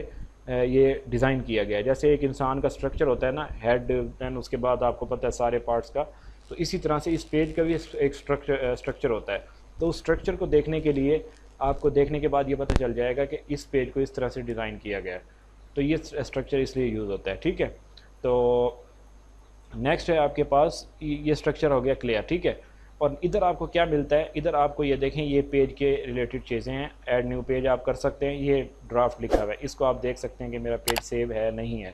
ये डिज़ाइन किया गया है। जैसे एक इंसान का स्ट्रक्चर होता है ना, हेड, दैन उसके बाद आपको पता है सारे पार्ट्स का, तो इसी तरह से इस पेज का भी एक स्ट्रक्चर होता है। तो उस स्ट्रक्चर को देखने के लिए आपको देखने के बाद ये पता चल जाएगा कि इस पेज को इस तरह से डिज़ाइन किया गया है, तो ये स्ट्रक्चर इसलिए यूज़ होता है। ठीक है, तो नेक्स्ट है आपके पास ये स्ट्रक्चर हो गया क्लियर। ठीक है, और इधर आपको क्या मिलता है, इधर आपको ये देखें ये पेज के रिलेटेड चीज़ें हैं। ऐड न्यू पेज आप कर सकते हैं, ये ड्राफ्ट लिखा हुआ है, इसको आप देख सकते हैं कि मेरा पेज सेव है नहीं है।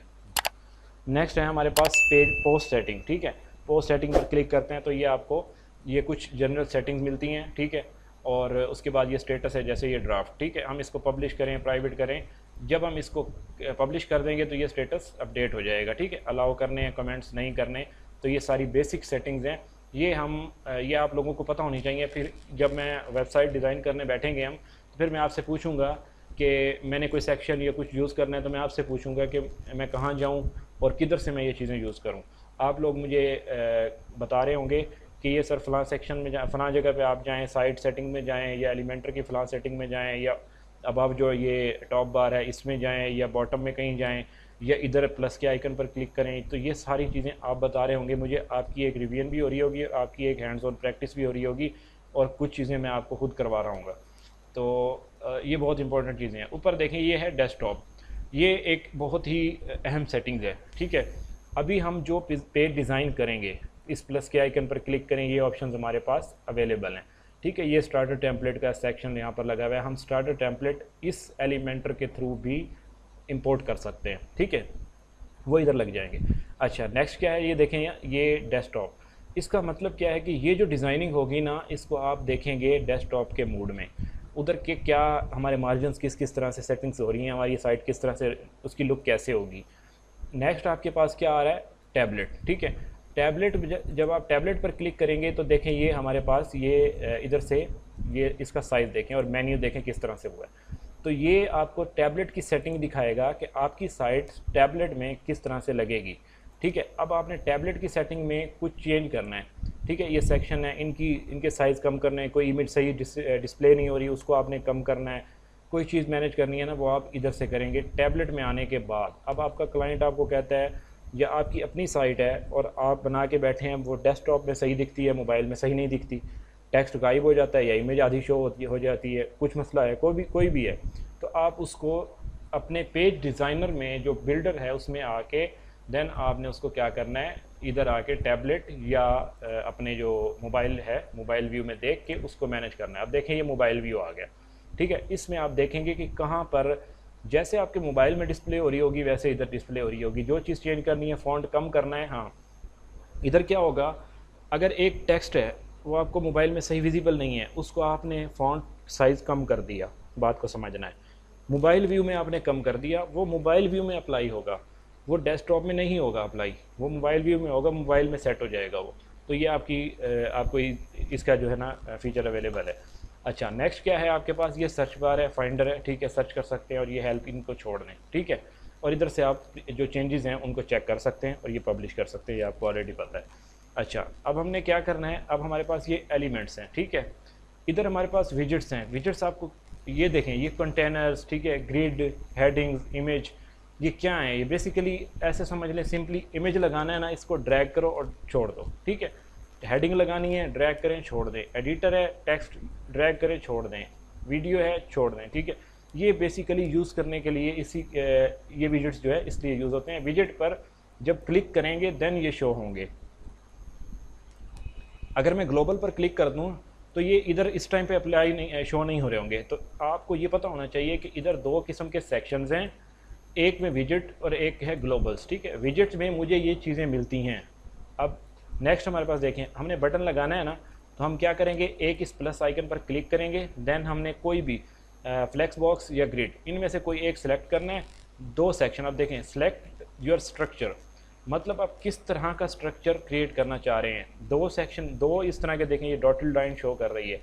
नेक्स्ट है हमारे पास पेज पोस्ट सेटिंग। ठीक है, पोस्ट सेटिंग पर क्लिक करते हैं तो ये आपको ये कुछ जनरल सेटिंग्स मिलती हैं। ठीक है, और उसके बाद ये स्टेटस है जैसे ये ड्राफ्ट। ठीक है, हम इसको पब्लिश करें प्राइवेट करें, जब हम इसको पब्लिश कर देंगे तो ये स्टेटस अपडेट हो जाएगा। ठीक है, अलाउ करने हैं, कमेंट्स नहीं करने, तो ये सारी बेसिक सेटिंग्स हैं। ये आप लोगों को पता होनी चाहिए। फिर जब मैं वेबसाइट डिज़ाइन करने बैठेंगे हम, तो फिर मैं आपसे पूछूंगा कि मैंने कोई सेक्शन या कुछ यूज़ करना है, तो मैं आपसे पूछूंगा कि मैं कहाँ जाऊँ और किधर से मैं ये चीज़ें यूज़ करूँ। आप लोग मुझे बता रहे होंगे कि ये सर फ़लाँ सेक्शन में फ़लाँ जगह पे आप जाएँ, साइट सेटिंग में जाएँ, या एलिमेंटर की फ़लाँ सेटिंग में जाएँ, या अब जो ये टॉप बार है इसमें जाएँ, या बॉटम में कहीं जाएँ, या इधर प्लस के आइकन पर क्लिक करें। तो ये सारी चीज़ें आप बता रहे होंगे मुझे, आपकी एक रिवीजन भी हो रही होगी, आपकी एक हैंड्स ऑन प्रैक्टिस भी हो रही होगी, और कुछ चीज़ें मैं आपको खुद करवा रहा हूँ। तो ये बहुत इंपॉर्टेंट चीज़ें हैं। ऊपर देखें ये है डेस्कटॉप, ये एक बहुत ही अहम सेटिंग्स है। ठीक है, अभी हम जो पेज डिज़ाइन करेंगे, इस प्लस के आइकन पर क्लिक करें, ये ऑप्शंस हमारे पास अवेलेबल हैं। ठीक है, ये स्टार्टर टेम्पलेट का सेक्शन यहाँ पर लगा हुआ है, हम स्टार्टर टेम्पलेट इस एलिमेंटर के थ्रू भी इंपोर्ट कर सकते हैं। ठीक है, वो इधर लग जाएंगे। अच्छा, नेक्स्ट क्या है, ये देखें ये डेस्कटॉप, इसका मतलब क्या है कि ये जो डिज़ाइनिंग होगी ना, इसको आप देखेंगे डेस्कटॉप के मूड में, उधर के क्या हमारे मार्जिन्स किस तरह से सेटिंग्स हो रही हैं, हमारी साइट किस तरह से उसकी लुक कैसे होगी। नेक्स्ट आपके पास क्या आ रहा है, टैबलेट। ठीक है, टैबलेट जब आप टैबलेट पर क्लिक करेंगे तो देखें ये हमारे पास ये इधर से ये इसका साइज़ देखें और मेन्यू देखें किस तरह से हुआ है। तो ये आपको टैबलेट की सेटिंग दिखाएगा कि आपकी साइट टैबलेट में किस तरह से लगेगी। ठीक है, अब आपने टैबलेट की सेटिंग में कुछ चेंज करना है। ठीक है, ये सेक्शन है, इनके साइज़ कम करने हैं, कोई इमेज सही डिस्प्ले नहीं हो रही, उसको आपने कम करना है, कोई चीज़ मैनेज करनी है ना, वो आप इधर से करेंगे टैबलेट में आने के बाद। अब आपका क्लाइंट आपको कहता है या आपकी अपनी साइट है और आप बना के बैठे हैं, वो डेस्कटॉप में सही दिखती है, मोबाइल में सही नहीं दिखती, टेक्स्ट गायब हो जाता है या इमेज आधी शो हो जाती है, कुछ मसला है, कोई भी है, तो आप उसको अपने पेज डिज़ाइनर में जो बिल्डर है उसमें आके देन आपने उसको क्या करना है, इधर आके टैबलेट या अपने जो मोबाइल है मोबाइल व्यू में देख के उसको मैनेज करना है। अब देखें ये मोबाइल व्यू आ गया। ठीक है, इसमें आप देखेंगे कि कहाँ पर जैसे आपके मोबाइल में डिस्प्ले हो रही होगी वैसे इधर डिस्प्ले हो रही होगी। जो चीज़ चेंज करनी है, फ़ॉन्ट कम करना है, हाँ इधर क्या होगा, अगर एक टेक्स्ट है वो आपको मोबाइल में सही विजिबल नहीं है, उसको आपने फ़ॉन्ट साइज़ कम कर दिया, बात को समझना है, मोबाइल व्यू में आपने कम कर दिया, वो मोबाइल व्यू में अप्लाई होगा, वो डेस्कटॉप में नहीं होगा अप्लाई, वो मोबाइल व्यू में होगा, मोबाइल में सेट हो जाएगा वो। तो ये आपको इसका जो है ना फीचर अवेलेबल है। अच्छा, नेक्स्ट क्या है आपके पास, ये सर्च बार है, फाइंडर है। ठीक है, सर्च कर सकते हैं और ये हेल्प इनको छोड़ दें। ठीक है, और इधर से आप जो चेंजेस हैं उनको चेक कर सकते हैं और ये पब्लिश कर सकते हैं, ये आपको ऑलरेडी पता है। अच्छा, अब हमने क्या करना है, अब हमारे पास ये एलिमेंट्स हैं। ठीक है, इधर हमारे पास विजिट्स हैं। विजिट्स आपको ये देखें, ये कंटेनर्स, ठीक है, ग्रिड, हेडिंग्स, इमेज, ये क्या है, ये बेसिकली ऐसे समझ लें, सिंपली इमेज लगाना है ना, इसको ड्रैग करो और छोड़ दो। ठीक है, हेडिंग लगानी है, ड्रैग करें छोड़ दें, एडिटर है, टेक्स्ट ड्रैग करें छोड़ दें, वीडियो है छोड़ दें। ठीक है, ये बेसिकली यूज़ करने के लिए ये विजिट्स जो है इसलिए यूज़ होते हैं। विजिट पर जब क्लिक करेंगे देन ये शो होंगे। अगर मैं ग्लोबल पर क्लिक कर दूं तो ये इधर इस टाइम पे अप्लाई नहीं, शो नहीं हो रहे होंगे। तो आपको ये पता होना चाहिए कि इधर दो किस्म के सेक्शंस हैं, एक में विजिट और एक है ग्लोबल्स। ठीक है, विजिट्स में मुझे ये चीज़ें मिलती हैं। अब नेक्स्ट हमारे पास देखें, हमने बटन लगाना है ना, तो हम क्या करेंगे, एक इस प्लस आइकन पर क्लिक करेंगे, देन हमने कोई भी फ्लेक्स बॉक्स या ग्रिड इनमें से कोई एक सिलेक्ट करना है। 2 सेक्शन, अब देखें सिलेक्ट योर स्ट्रक्चर, मतलब आप किस तरह का स्ट्रक्चर क्रिएट करना चाह रहे हैं। 2 सेक्शन, 2 इस तरह के देखें, ये डॉटेड लाइन शो कर रही है,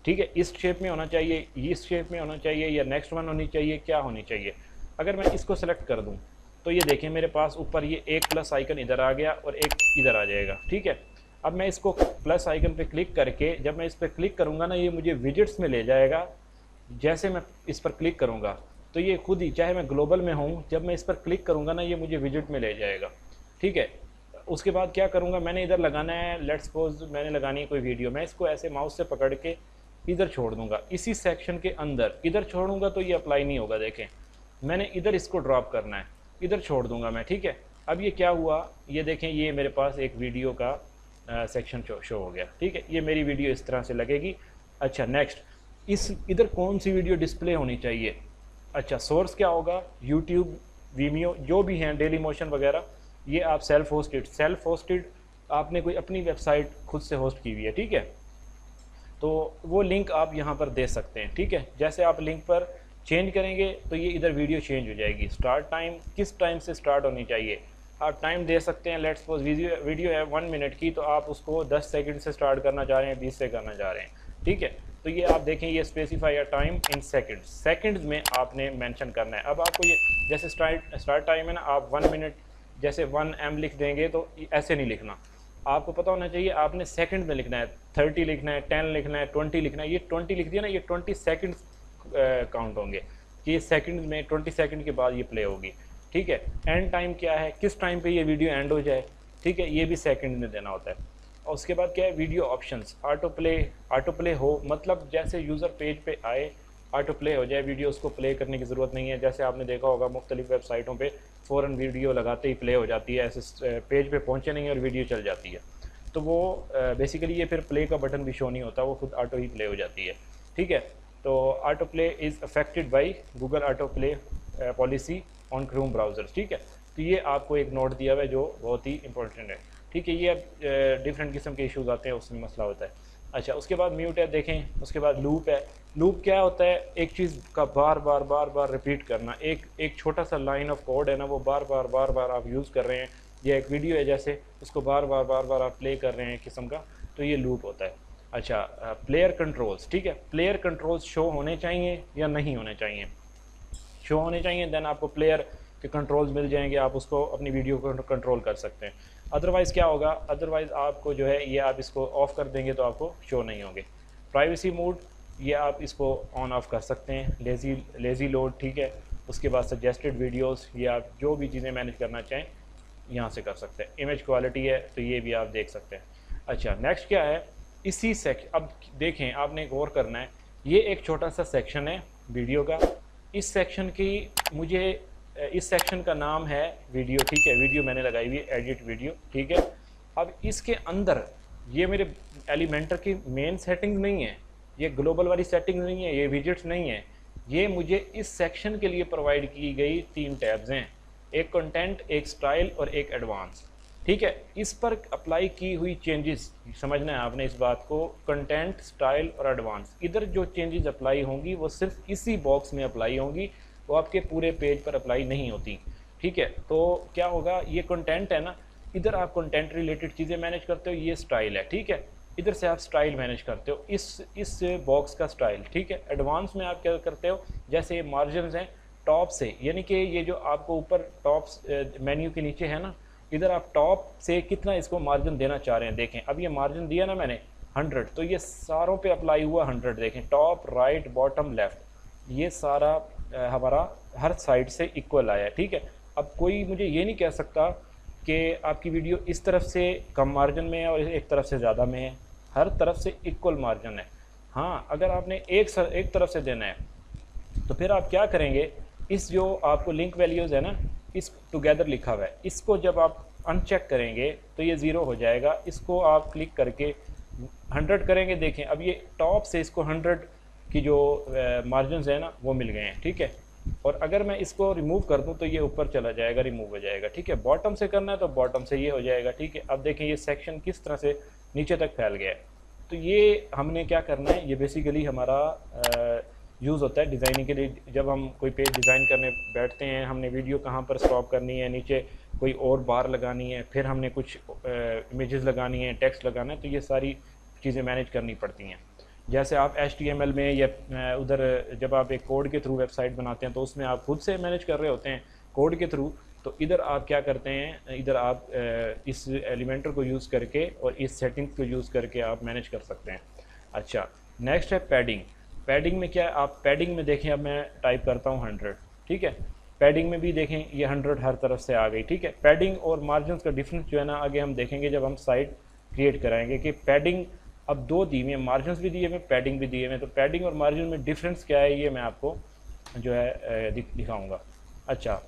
ठीक है। इस शेप में होना चाहिए, इस शेप में होना चाहिए, या नेक्स्ट वन होनी चाहिए, क्या होनी चाहिए। अगर मैं इसको सेलेक्ट कर दूं तो ये देखें मेरे पास ऊपर ये एक प्लस आइकन इधर आ गया और एक इधर आ जाएगा, ठीक है। अब मैं इसको प्लस आइकन पे क्लिक करके, जब मैं इस पर क्लिक करूँगा ना, ये मुझे विजिट्स में ले जाएगा। जैसे मैं इस पर क्लिक करूँगा तो ये खुद ही, चाहे मैं ग्लोबल में हूँ, जब मैं इस पर क्लिक करूँगा ना, ये मुझे विजिट में ले जाएगा, ठीक है। उसके बाद क्या करूँगा, मैंने इधर लगाना है, लेट्स सपोज मैंने लगानी है कोई वीडियो, मैं इसको ऐसे माउस से पकड़ के इधर छोड़ दूँगा, इसी सेक्शन के अंदर इधर छोड़ूंगा तो ये अप्लाई नहीं होगा। देखें मैंने इधर इसको ड्रॉप करना है, इधर छोड़ दूँगा मैं, ठीक है। अब ये क्या हुआ, ये देखें ये मेरे पास एक वीडियो का सेक्शन शो हो गया, ठीक है। ये मेरी वीडियो इस तरह से लगेगी। अच्छा नेक्स्ट, इस इधर कौन सी वीडियो डिस्प्ले होनी चाहिए। अच्छा सोर्स क्या होगा, यूट्यूब, वीमियो, जो भी हैं, डेली मोशन वगैरह, ये आप सेल्फ होस्टेड आपने कोई अपनी वेबसाइट खुद से होस्ट की हुई है, ठीक है, तो वो लिंक आप यहाँ पर दे सकते हैं, ठीक है। जैसे आप लिंक पर चेंज करेंगे तो ये इधर वीडियो चेंज हो जाएगी। स्टार्ट टाइम, किस टाइम से स्टार्ट होनी चाहिए, आप टाइम दे सकते हैं। लेट्स सपोज वीडियो है 1 मिनट की, तो आप उसको 10 सेकंड से स्टार्ट करना चाह रहे हैं, 20 से करना चाह रहे हैं, ठीक है। तो ये आप देखें, ये specify a time in seconds में आपने मेंशन करना है। अब आपको ये जैसे स्टार्ट टाइम है ना, आप 1 मिनट जैसे 1 M लिख देंगे तो ऐसे नहीं लिखना, आपको पता होना चाहिए आपने सेकंड में लिखना है। 30 लिखना है, 10 लिखना है, 20 लिखना है। ये 20 लिख दिया ना, ये 20 सेकंड काउंट होंगे कि ये सेकंड में 20 सेकंड के बाद ये प्ले होगी, ठीक है। एंड टाइम क्या है, किस टाइम पे ये वीडियो एंड हो जाए, ठीक है, ये भी सेकंड में देना होता है। और उसके बाद क्या है, वीडियो ऑप्शंस, ऑटो प्ले हो, मतलब जैसे यूज़र पेज पे आए ऑटो प्ले हो जाए वीडियो, उसको प्ले करने की ज़रूरत नहीं है। जैसे आपने देखा होगा मुख्तलिफ वेबसाइटों पे फ़ौरन वीडियो लगाते ही प्ले हो जाती है, ऐसे पेज पे पहुँचे नहीं और वीडियो चल जाती है, तो वो बेसिकली ये फिर प्ले का बटन भी शो नहीं होता, वो खुद ऑटो ही प्ले हो जाती है, ठीक है। तो auto play is affected by Google auto play policy on Chrome browsers, ठीक है। तो ये आपको एक नोट दिया हुआ है जो बहुत ही इंपॉर्टेंट है, ठीक है। ये अब डिफरेंट किस्म के इश्यूज़ आते हैं, उसमें मसला होता है। अच्छा उसके बाद म्यूट है, देखें। उसके बाद लूप है। लूप क्या होता है, एक चीज़ का बार बार रिपीट करना। एक छोटा सा लाइन ऑफ कोड है ना, वो बार बार आप यूज़ कर रहे हैं, या एक वीडियो है जैसे, उसको बार बार आप प्ले कर रहे हैं किस्म का, तो ये लूप होता है। अच्छा प्लेयर कंट्रोल्स, ठीक है। प्लेयर कंट्रोल्स शो होने चाहिए या नहीं होने चाहिए, शो होने चाहिए, देन आपको प्लेयर के कंट्रोल्स मिल जाएंगे, आप उसको अपनी वीडियो को कंट्रोल कर सकते हैं। अदरवाइज़ क्या होगा, अदरवाइज़ आपको जो है ये आप इसको ऑफ़ कर देंगे तो आपको शो नहीं होंगे। प्राइवेसी मोड, ये आप इसको ऑन ऑफ कर सकते हैं। लेज़ी लोड, ठीक है। उसके बाद सजेस्टेड वीडियोस, ये आप जो भी चीज़ें मैनेज करना चाहें यहाँ से कर सकते हैं। इमेज क्वालिटी है तो ये भी आप देख सकते हैं। अच्छा नेक्स्ट क्या है, इसी सेक्शन, अब देखें आपने गौर करना है, ये एक छोटा सा सेक्शन है वीडियो का। इस सेक्शन की मुझे, इस सेक्शन का नाम है वीडियो, ठीक है। वीडियो मैंने लगाई हुई है, एडिट वीडियो, ठीक है। अब इसके अंदर ये मेरे एलिमेंटर की मेन सेटिंग नहीं है, ये ग्लोबल वाली सेटिंग नहीं है, ये विजिट्स नहीं है, ये मुझे इस सेक्शन के लिए प्रोवाइड की गई 3 टैब्स हैं, एक कंटेंट, एक स्टाइल और एक एडवांस, ठीक है। इस पर अप्लाई की हुई चेंजेस समझना है आपने इस बात को, कंटेंट, स्टाइल और एडवांस। इधर जो चेंजेस अप्लाई होंगी वो सिर्फ इसी बॉक्स में अप्लाई होंगी, वो आपके पूरे पेज पर अप्लाई नहीं होती, ठीक है। तो क्या होगा, ये कंटेंट है ना, इधर आप कंटेंट रिलेटेड चीज़ें मैनेज करते हो, ये स्टाइल है, ठीक है। इधर से आप स्टाइल मैनेज करते हो, इस बॉक्स का स्टाइल, ठीक है। एडवांस में आप क्या करते हो, जैसे ये मार्जिन्स हैं टॉप से, यानी कि ये जो आपको ऊपर टॉप मेन्यू के नीचे है ना, इधर आप टॉप से कितना इसको मार्जिन देना चाह रहे हैं। देखें अब ये मार्जिन दिया ना मैंने 100, तो ये सारों पे अप्लाई हुआ 100। देखें टॉप, राइट, बॉटम, लेफ़्ट, ये सारा हमारा हर साइड से इक्वल आया है, ठीक है। अब कोई मुझे ये नहीं कह सकता कि आपकी वीडियो इस तरफ से कम मार्जिन में है और एक तरफ से ज़्यादा में है, हर तरफ से इक्वल मार्जिन है। हाँ अगर आपने एक तरफ से देना है तो फिर आप क्या करेंगे, इस जो आपको लिंक वैल्यूज़ है ना, इस टुगेदर लिखा हुआ है, इसको जब आप अनचेक करेंगे तो ये 0 हो जाएगा। इसको आप क्लिक करके 100 करेंगे, देखें अब ये टॉप से इसको 100 की जो मार्जिन है ना वो मिल गए हैं, ठीक है। और अगर मैं इसको रिमूव कर दूं तो ये ऊपर चला जाएगा, रिमूव हो जाएगा, ठीक है। बॉटम से करना है तो बॉटम से ये हो जाएगा, ठीक है। अब देखें ये सेक्शन किस तरह से नीचे तक फैल गया है, तो ये हमने क्या करना है, ये बेसिकली हमारा यूज़ होता है डिज़ाइनिंग के लिए। जब हम कोई पेज डिज़ाइन करने बैठते हैं, हमने वीडियो कहाँ पर स्टॉप करनी है, नीचे कोई और बार लगानी है, फिर हमने कुछ इमेजेस लगानी है, टेक्स्ट लगाना है, तो ये सारी चीज़ें मैनेज करनी पड़ती हैं। जैसे आप HTML में या उधर जब आप एक कोड के थ्रू वेबसाइट बनाते हैं तो उसमें आप खुद से मैनेज कर रहे होते हैं कोड के थ्रू। तो इधर आप क्या करते हैं, इधर आप इस एलिमेंटर को यूज़ करके और इस सेटिंग्स को यूज़ करके आप मैनेज कर सकते हैं। अच्छा, नेक्स्ट है पैडिंग। पैडिंग में क्या है, आप पैडिंग में देखें, अब मैं टाइप करता हूँ 100, ठीक है। पैडिंग में भी देखें ये 100 हर तरफ से आ गई, ठीक है। पैडिंग और मार्जिन का डिफरेंस जो है ना, आगे हम देखेंगे जब हम साइट क्रिएट कराएंगे कि पैडिंग अब दो दी हुई है, मार्जिन भी दिए हुए, पैडिंग भी दिए हुए। तो पैडिंग और मार्जिन में डिफरेंस क्या है, ये मैं आपको जो है दिखाऊंगा। अच्छा,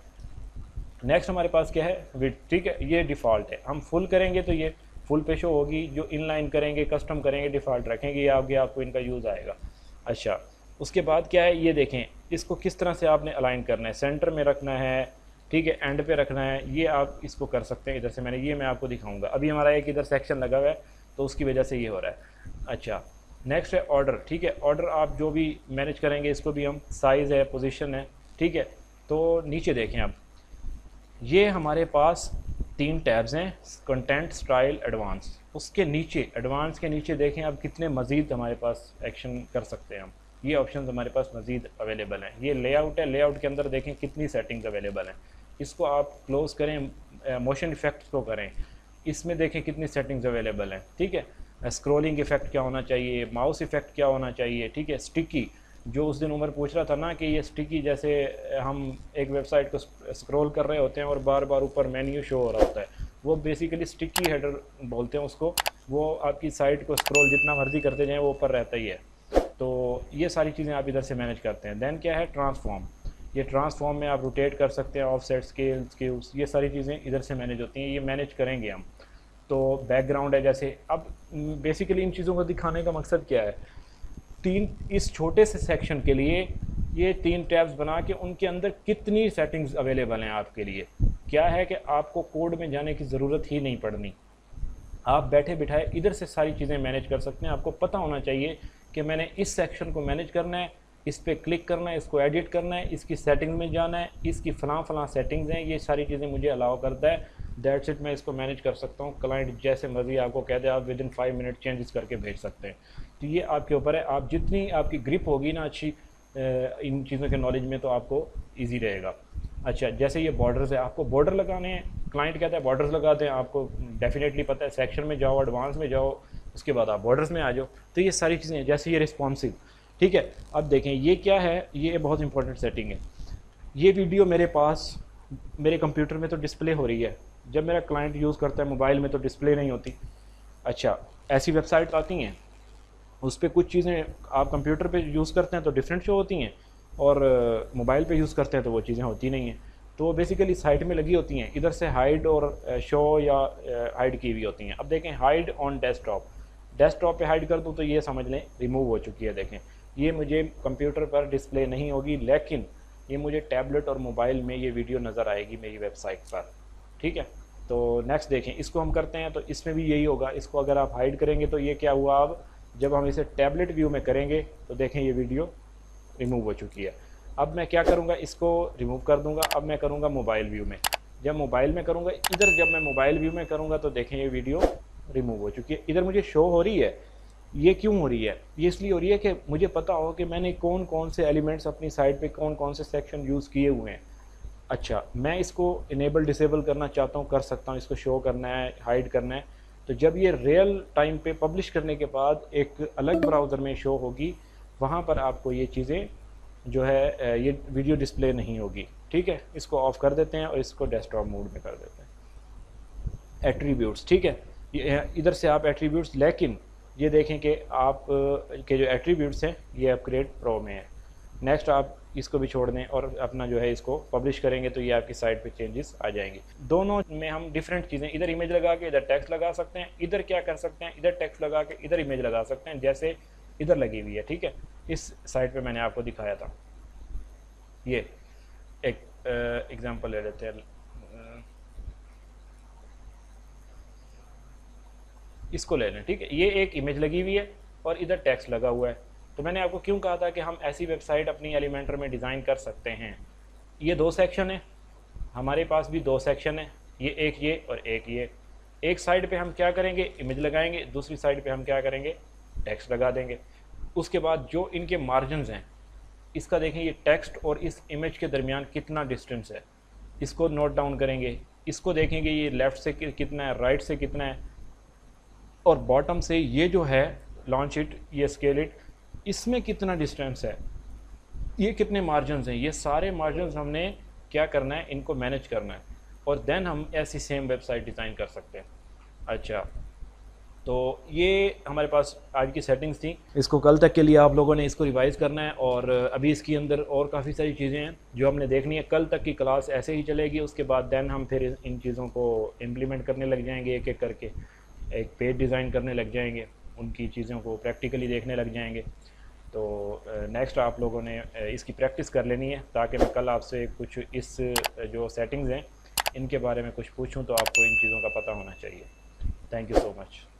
नेक्स्ट हमारे पास क्या है, विड्थ, ठीक है। ये डिफ़ॉल्ट है, हम फुल करेंगे तो ये फुल पे शो होगी, जो इनलाइन करेंगे, कस्टम करेंगे, डिफ़ॉल्ट रखेंगे, ये आगे आपको इनका यूज़ आएगा। अच्छा, उसके बाद क्या है, ये देखें इसको किस तरह से आपने अलाइन करना है, सेंटर में रखना है, ठीक है, एंड पे रखना है, ये आप इसको कर सकते हैं इधर से। ये मैं आपको दिखाऊंगा। अभी हमारा एक इधर सेक्शन लगा हुआ है तो उसकी वजह से ये हो रहा है। अच्छा, नेक्स्ट है ऑर्डर, ठीक है। ऑर्डर आप जो भी मैनेज करेंगे, इसको भी हम साइज़ है, पोजीशन है, ठीक है। तो नीचे देखें आप, ये हमारे पास 3 टैब्स हैं, कंटेंट, स्टाइल, एडवांस। उसके नीचे, एडवांस के नीचे देखें आप कितने मज़ीद हमारे पास एक्शन कर सकते हैं हम। ये ऑप्शन हमारे पास मज़ीद अवेलेबल हैं। ये लेआउट है, लेआउट के अंदर देखें कितनी सेटिंग्स अवेलेबल हैं। इसको आप क्लोज़ करें, मोशन इफ़ेक्ट्स को करें, इसमें देखें कितनी सेटिंग्स अवेलेबल हैं, ठीक है। स्क्रॉलिंग इफ़ेक्ट क्या होना चाहिए, माउस इफ़ेक्ट क्या होना चाहिए, ठीक है। स्टिकी, जो उस दिन उमर पूछ रहा था ना कि ये स्टिकी, जैसे हम एक वेबसाइट को स्क्रॉल कर रहे होते हैं और बार बार ऊपर मेन्यू शो हो रहा होता है, वो बेसिकली स्टिकी हेडर बोलते हैं उसको। वो आपकी साइट को स्क्रॉल जितना मर्जी करते जाएं, वो ऊपर रहता ही है। तो ये सारी चीज़ें आप इधर से मैनेज करते हैं। देन क्या है, ट्रांसफॉर्म। ये ट्रांसफॉर्म में आप रोटेट कर सकते हैं, ऑफसेट, स्केल, स्क्यूज, ये सारी चीज़ें इधर से मैनेज होती हैं, ये मैनेज करेंगे हम। तो बैकग्राउंड है, जैसे अब बेसिकली इन चीज़ों को दिखाने का मकसद क्या है, इस छोटे से सेक्शन के लिए ये 3 टैब्स बना के उनके अंदर कितनी सेटिंग्स अवेलेबल हैं आपके लिए। क्या है कि आपको कोड में जाने की ज़रूरत ही नहीं पड़नी, आप बैठे बिठाए इधर से सारी चीज़ें मैनेज कर सकते हैं। आपको पता होना चाहिए कि मैंने इस सेक्शन को मैनेज करना है, इस पर क्लिक करना है, इसको एडिट करना है, इसकी सेटिंग में जाना है, इसकी फ़लाँ सेटिंग्स हैं, ये सारी चीज़ें मुझे अलाउ करता है। दैट्स इट, मैं इसको मैनेज कर सकता हूँ। क्लाइंट जैसे मर्जी आपको कह दे, आप विदिन 5 मिनट चेंजेस करके भेज सकते हैं। तो ये आपके ऊपर है, आप जितनी आपकी ग्रिप होगी ना अच्छी इन चीज़ों के नॉलेज में, तो आपको ईजी रहेगा। अच्छा, जैसे ये बॉर्डर्स है, आपको बॉर्डर लगाने हैं, क्लाइंट कहता है बॉर्डर्स लगाते हैं, आपको डेफिनेटली पता है, सेक्शन में जाओ, एडवांस में जाओ, उसके बाद आप बॉर्डर्स में आ जाओ। तो ये सारी चीज़ें, जैसे ये रिस्पॉन्सिव, ठीक है। अब देखें ये क्या है, ये बहुत इंपॉर्टेंट सेटिंग है। ये वीडियो मेरे पास मेरे कंप्यूटर में तो डिस्प्ले हो रही है, जब मेरा क्लाइंट यूज़ करता है मोबाइल में तो डिस्प्ले नहीं होती। अच्छा, ऐसी वेबसाइट आती हैं, उस पर कुछ चीज़ें आप कंप्यूटर पे यूज़ करते हैं तो डिफरेंट शो होती हैं, और मोबाइल पे यूज़ करते हैं तो वो चीज़ें होती नहीं हैं। तो बेसिकली साइट में लगी होती हैं, इधर से हाइड और शो या हाइड की हुई होती हैं। अब देखें, हाइड ऑन डेस्कटॉप, डेस्कटॉप पे हाइड कर दूँ तो ये समझ लें रिमूव हो चुकी है। देखें, ये मुझे कंप्यूटर पर डिस्प्ले नहीं होगी, लेकिन ये मुझे टैबलेट और मोबाइल में ये वीडियो नज़र आएगी मेरी वेबसाइट पर, ठीक है। तो नेक्स्ट देखें, इसको हम करते हैं तो इसमें भी यही होगा। इसको अगर आप हाइड करेंगे तो ये क्या हुआ, अब जब हम इसे टैबलेट व्यू में करेंगे तो देखें ये वीडियो रिमूव हो चुकी है। अब मैं क्या करूँगा, इसको रिमूव कर दूँगा। अब मैं करूँगा मोबाइल व्यू में, जब मोबाइल में करूँगा इधर, जब मैं मोबाइल व्यू में करूँगा तो देखें ये वीडियो रिमूव हो चुकी है। इधर मुझे शो हो रही है, ये क्यों हो रही है, ये इसलिए हो रही है कि मुझे पता हो कि मैंने कौन कौन से एलिमेंट्स अपनी साइट पे कौन कौन से सेक्शन यूज़ किए हुए हैं। अच्छा, मैं इसको इनेबल डिसेबल करना चाहता हूँ, कर सकता हूँ, इसको शो करना है, हाइड करना है। तो जब ये रियल टाइम पे पब्लिश करने के बाद एक अलग ब्राउज़र में शो होगी, वहाँ पर आपको ये चीज़ें जो है ये वीडियो डिस्प्ले नहीं होगी, ठीक है। इसको ऑफ़ कर देते हैं और इसको डेस्कटॉप मोड में कर देते हैं। एट्रीब्यूट्स, ठीक है, ये इधर से आप एट्रीब्यूट्स, लेकिन ये देखें कि आप के जो एट्रीब्यूट्स हैं ये अपग्रेड प्रो में है। नेक्स्ट आप इसको भी छोड़ दें और अपना जो है इसको पब्लिश करेंगे तो ये आपकी साइट पे चेंजेस आ जाएंगे। दोनों में हम डिफरेंट चीज़ें, इधर इमेज लगा के इधर टेक्स्ट लगा सकते हैं, इधर क्या कर सकते हैं, इधर टेक्स्ट लगा के इधर इमेज लगा सकते हैं, जैसे इधर लगी हुई है, ठीक है। इस साइट पे मैंने आपको दिखाया था। ये एक एग्जांपल ले लेते हैं। इसको ले लें, ठीक है। ये एक इमेज लगी हुई है और इधर टेक्स्ट लगा हुआ है। तो मैंने आपको क्यों कहा था कि हम ऐसी वेबसाइट अपनी एलिमेंटर में डिज़ाइन कर सकते हैं। ये 2 सेक्शन है, हमारे पास भी 2 सेक्शन है, ये और एक ये। एक साइड पे हम क्या करेंगे, इमेज लगाएंगे, दूसरी साइड पे हम क्या करेंगे, टेक्स्ट लगा देंगे। उसके बाद जो इनके मार्जिनस हैं, इसका देखें ये टेक्स्ट और इस इमेज के दरमियान कितना डिस्टेंस है, इसको नोट डाउन करेंगे। इसको देखेंगे ये लेफ़्ट से कितना है, राइट से कितना है, और बॉटम से ये जो है लॉन्च इट, ये स्केल इट, इसमें कितना डिस्टेंस है, ये कितने मार्जिनस हैं। ये सारे मार्जिनस हमने क्या करना है, इनको मैनेज करना है, और देन हम ऐसी सेम वेबसाइट डिज़ाइन कर सकते हैं। अच्छा, तो ये हमारे पास आज की सेटिंग्स थी। इसको कल तक के लिए आप लोगों ने इसको रिवाइज़ करना है, और अभी इसके अंदर और काफ़ी सारी चीज़ें हैं जो हमने देखनी है। कल तक की क्लास ऐसे ही चलेगी, उसके बाद देन हम फिर इन चीज़ों को इम्प्लीमेंट करने लग जाएंगे, एक एक करके एक पेज डिज़ाइन करने लग जाएंगे, उनकी चीज़ों को प्रैक्टिकली देखने लग जाएंगे। तो नेक्स्ट आप लोगों ने इसकी प्रैक्टिस कर लेनी है, ताकि मैं कल आपसे कुछ इस जो सेटिंग्स हैं इनके बारे में कुछ पूछूं तो आपको इन चीज़ों का पता होना चाहिए। Thank you so much.